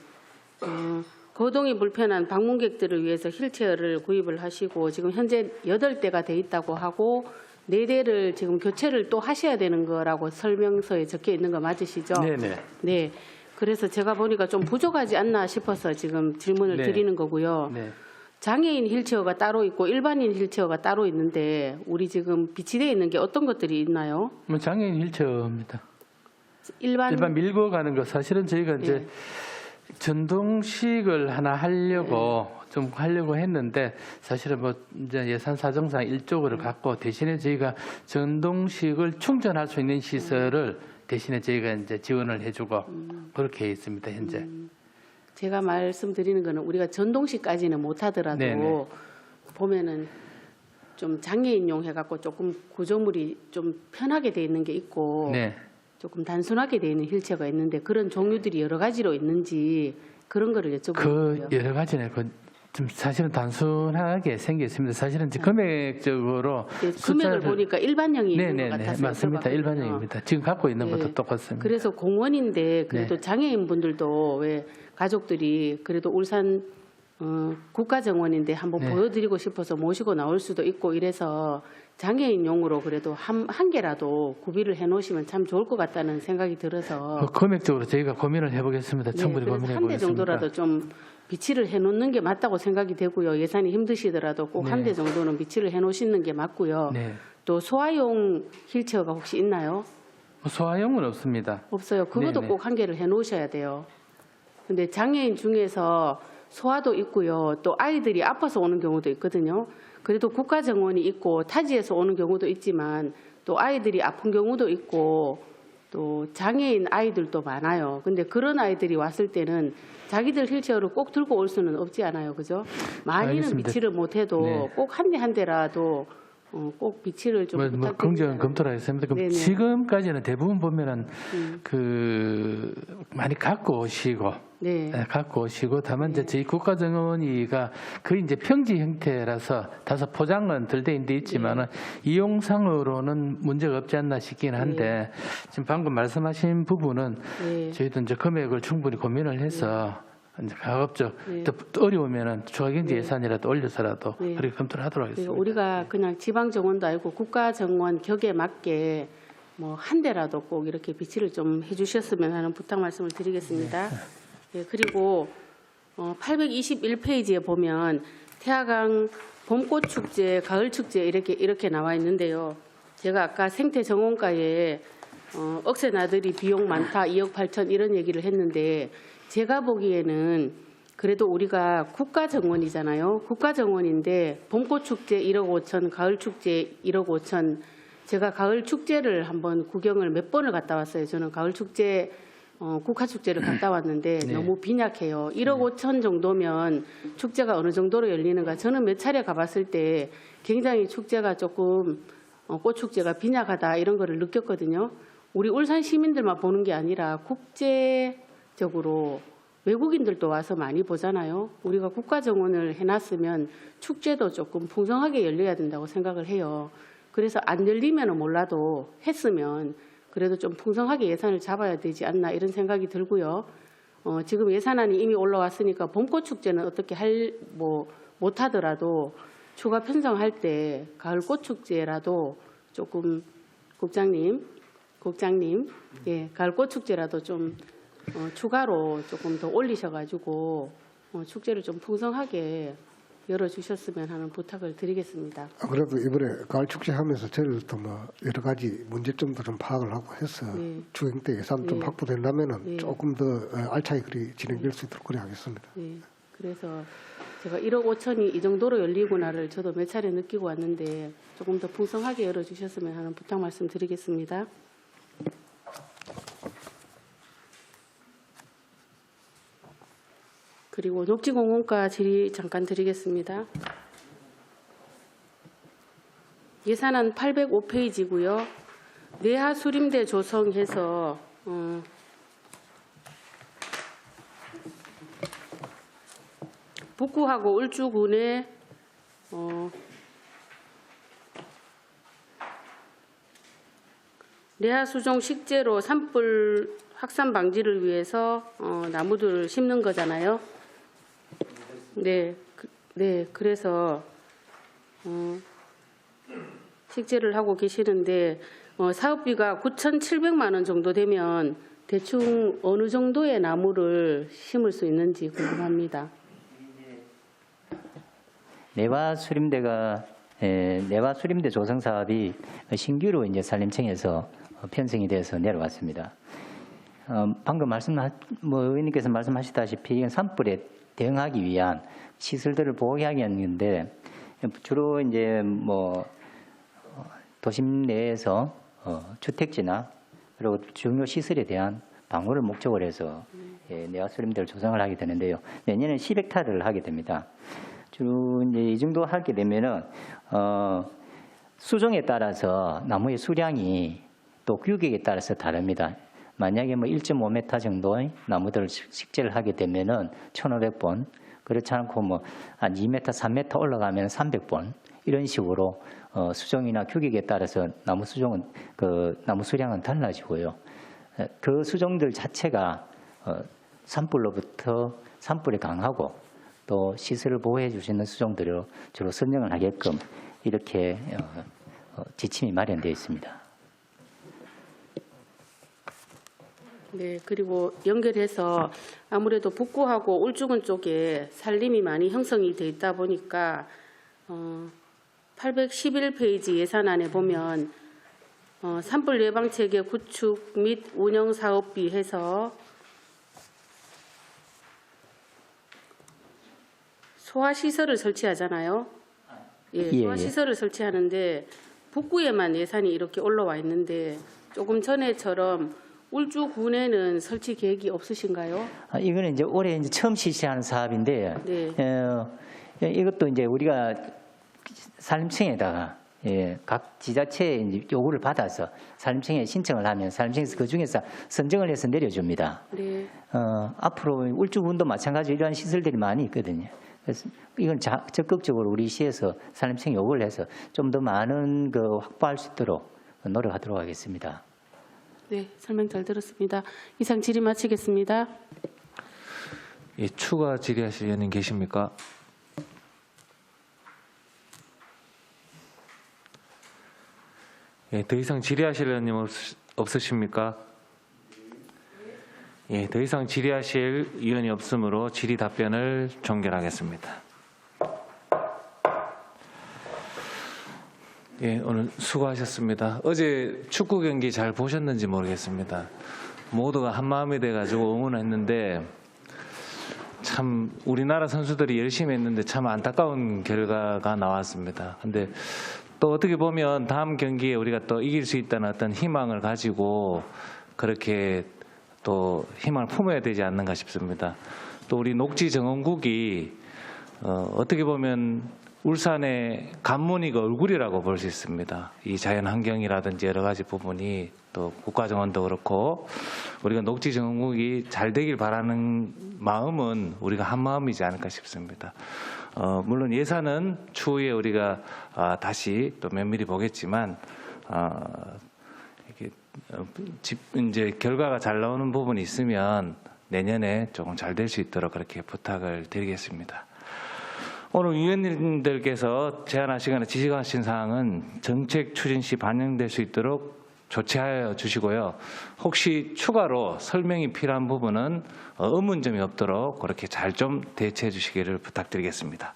거동이 불편한 방문객들을 위해서 휠체어를 구입을 하시고 지금 현재 8대가 돼 있다고 하고 4대를 지금 교체를 또 하셔야 되는 거라고 설명서에 적혀 있는 거 맞으시죠? 네네. 네. 그래서 제가 보니까 좀 부족하지 않나 싶어서 지금 질문을 네. 드리는 거고요. 네. 장애인 휠체어가 따로 있고 일반인 휠체어가 따로 있는데 우리 지금 비치되어 있는 게 어떤 것들이 있나요? 뭐 장애인 휠체어입니다. 일반 밀고 가는 거 사실은 저희가 이제 전동식을 하나 하려고 했는데 사실은 뭐 이제 예산 사정상 일족을 갖고 대신에 저희가 전동식을 충전할 수 있는 시설을 대신에 저희가 이제 지원을 해주고 그렇게 있습니다 현재. 제가 말씀드리는 거는 우리가 전동식까지는 못하더라도 네네. 보면은 좀 장애인용 해갖고 조금 구조물이 좀 편하게 돼 있는 게 있고 네. 조금 단순하게 돼 있는 휠체어가 있는데 그런 종류들이 여러 가지로 있는지 그런 거를 여쭤보고요. 그 여러 가지네. 좀 사실은 단순하게 생겨 있습니다. 사실은 이제 금액적으로 금액을 보니까 일반형이 있는 것 네네네 같아서 맞습니다. 여쭤봤거든요. 일반형입니다. 지금 갖고 있는 것도 네. 똑같습니다. 그래서 공원인데 그래도 네. 장애인분들도 왜 가족들이 그래도 울산 국가정원인데 한번 네. 보여드리고 싶어서 모시고 나올 수도 있고 이래서 장애인용으로 그래도 한 개라도 구비를 해놓으시면 참 좋을 것 같다는 생각이 들어서 금액적으로 저희가 고민을 해보겠습니다. 충분히 그래서 고민해 한 대 보겠습니다. 정도라도 좀 비치를 해놓는 게 맞다고 생각이 되고요. 예산이 힘드시더라도 꼭 한 대 정도는 비치를 해놓으시는 게 맞고요. 네. 또 소아용 휠체어가 혹시 있나요? 소아용은 없습니다. 없어요. 그것도 네네. 꼭 한 개를 해놓으셔야 돼요. 근데 장애인 중에서 소아도 있고요. 또 아이들이 아파서 오는 경우도 있거든요. 그래도 국가정원이 있고 타지에서 오는 경우도 있지만 또 아이들이 아픈 경우도 있고 또 장애인 아이들도 많아요. 근데 그런 아이들이 왔을 때는 자기들 휠체어를 꼭 들고 올 수는 없지 않아요. 그죠? 많이는 알겠습니다. 비치를 못해도 네. 꼭 한 대라도 꼭 비치를 좀 부탁드립니다. 긍정 검토를 하겠습니다. 그럼 네네. 지금까지는 대부분 보면은 그 많이 갖고 오시고 네. 갖고 오시고 다만 이제 저희 국가정원위가 거의 이제 평지 형태라서 다소 포장은 덜 돼 있지만은 이용상으로는 문제가 없지 않나 싶긴 한데 지금 방금 말씀하신 부분은 저희도 이제 금액을 충분히 고민을 해서 이제 가급적 또 어려우면은 추가경제 예산이라도 올려서라도 그렇게 검토를 하도록 하겠습니다. 우리가 그냥 지방정원도 아니고 국가정원 격에 맞게 뭐 한 대라도 꼭 이렇게 비치를 좀 해주셨으면 하는 부탁 말씀을 드리겠습니다. 네, 그리고 821페이지에 보면 태화강 봄꽃축제, 가을축제 이렇게 나와 있는데요. 제가 아까 생태정원과에 억새 나들이 비용 많다, 2억 8천 이런 얘기를 했는데 제가 보기에는 그래도 우리가 국가정원이잖아요. 국가정원인데 봄꽃축제 1억 5천, 가을축제 1억 5천. 제가 가을축제를 한번 구경을 몇 번을 갔다 왔어요. 저는 가을축제 국화축제를 갔다 왔는데 너무 빈약해요. 1억 5천 정도면 축제가 어느 정도로 열리는가. 저는 몇 차례 가봤을 때 굉장히 축제가 조금 꽃축제가 빈약하다 이런 거를 느꼈거든요. 우리 울산 시민들만 보는 게 아니라 국제적으로 외국인들도 와서 많이 보잖아요. 우리가 국가정원을 해놨으면 축제도 조금 풍성하게 열려야 된다고 생각을 해요. 그래서 안 열리면 몰라도 했으면 그래도 좀 풍성하게 예산을 잡아야 되지 않나 이런 생각이 들고요. 지금 예산안이 이미 올라왔으니까 봄꽃축제는 어떻게 못하더라도 추가 편성할 때 가을꽃축제라도 조금 국장님, 예, 가을꽃축제라도 좀 추가로 조금 더 올리셔가지고 축제를 좀 풍성하게 열어주셨으면 하는 부탁을 드리겠습니다. 그래도 이번에 가을 축제 하면서 저희들도 뭐 여러 가지 문제점도 좀 파악을 하고 해서 추경 때 예산 좀 확보된다면은 조금 더 알차게 그리 진행될 수 있도록 그래 하겠습니다. 네, 그래서 제가 1억 5천이 이 정도로 열리구나를 저도 몇 차례 느끼고 왔는데 조금 더 풍성하게 열어주셨으면 하는 부탁 말씀드리겠습니다. 그리고 녹지공원과 질의 잠깐 드리겠습니다. 예산안 805페이지고요. 내하 수림대 조성해서 북구하고 울주군에 내하 수종 식재로 산불 확산 방지를 위해서 나무들을 심는 거잖아요. 네, 그래서 식재를 하고 계시는데 사업비가 9,700만 원 정도 되면 대충 어느 정도의 나무를 심을 수 있는지 궁금합니다. 내화 수림대 조성 사업이 신규로 이제 산림청에서 편성이 돼서 내려왔습니다. 방금 의원님께서 말씀하시다시피 이건 산불에 대응하기 위한 시설들을 보호하기 위한인데 주로 이제 도심 내에서 주택지나 그리고 중요 시설에 대한 방호를 목적으로 해서 내화 수림대를 조성을 하게 되는데요. 내년에 10헥타르를 하게 됩니다. 주로 이제 이 정도 하게 되면은 수종에 따라서 나무의 수량이 또 규격에 따라서 다릅니다. 만약에 1.5m 정도의 나무들을 식재를 하게 되면은 1,500본, 그렇지 않고 한 2m, 3m 올라가면 300본 이런 식으로 수종이나 규격에 따라서 나무 수량은 달라지고요. 그 수종들 자체가 산불에 강하고 또 시설을 보호해 주시는 수종들을 주로 선정을 하게끔 이렇게 지침이 마련되어 있습니다. 네, 그리고 연결해서 아무래도 북구하고 울주군 쪽에 산림이 많이 형성이 돼 있다 보니까 811페이지 예산안에 보면 산불 예방 체계 구축 및 운영 사업비 해서 소화시설을 설치하잖아요. 예, 소화시설을 설치하는데 북구에만 예산이 이렇게 올라와 있는데 조금 전에처럼 울주군에는 설치 계획이 없으신가요? 이거는 이제 올해 이제 처음 실시하는 사업인데 이것도 이제 우리가 산림청에다가 각 지자체에 이제 요구를 받아서 산림청에 신청을 하면 산림청에서 그 중에서 선정을 해서 내려줍니다. 네. 앞으로 울주군도 마찬가지로 이러한 시설들이 많이 있거든요. 그래서 이건 적극적으로 우리 시에서 산림청에 요구를 해서 좀 더 많은 확보할 수 있도록 노력하도록 하겠습니다. 네, 설명 잘 들었습니다. 이상 질의 마치겠습니다. 예, 추가 질의하실 의원님 계십니까? 예, 더 이상 질의하실 의원님 없으십니까? 예, 더 이상 질의하실 의원이 없으므로 질의 답변을 종결하겠습니다. 예, 오늘 수고하셨습니다. 어제 축구 경기 잘 보셨는지 모르겠습니다. 모두가 한마음이 돼가지고 응원했는데 참 우리나라 선수들이 열심히 했는데 참 안타까운 결과가 나왔습니다. 근데 또 어떻게 보면 다음 경기에 우리가 또 이길 수 있다는 어떤 희망을 가지고 그렇게 또 희망을 품어야 되지 않는가 싶습니다. 또 우리 녹지 정원국이 어떻게 보면 울산의 관문이고 얼굴이라고 볼 수 있습니다. 이 자연 환경이라든지 여러 가지 부분이 또 국가정원도 그렇고 우리가 녹지 정원국이 잘 되길 바라는 마음은 우리가 한 마음이지 않을까 싶습니다. 물론 예산은 추후에 우리가 다시 또 면밀히 보겠지만 이제 결과가 잘 나오는 부분이 있으면 내년에 조금 잘 될 수 있도록 그렇게 부탁을 드리겠습니다. 오늘 위원님들께서 제안할 시간에 지시하신 사항은 정책 추진 시 반영될 수 있도록 조치하여 주시고요. 혹시 추가로 설명이 필요한 부분은 의문점이 없도록 그렇게 잘 좀 대처해 주시기를 부탁드리겠습니다.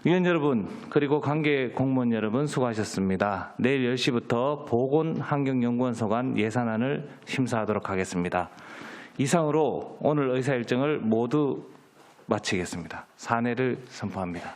위원 여러분 그리고 관계 공무원 여러분 수고하셨습니다. 내일 10시부터 보건환경연구원 소관 예산안을 심사하도록 하겠습니다. 이상으로 오늘 의사 일정을 모두 마치겠습니다. 사내를 선포합니다.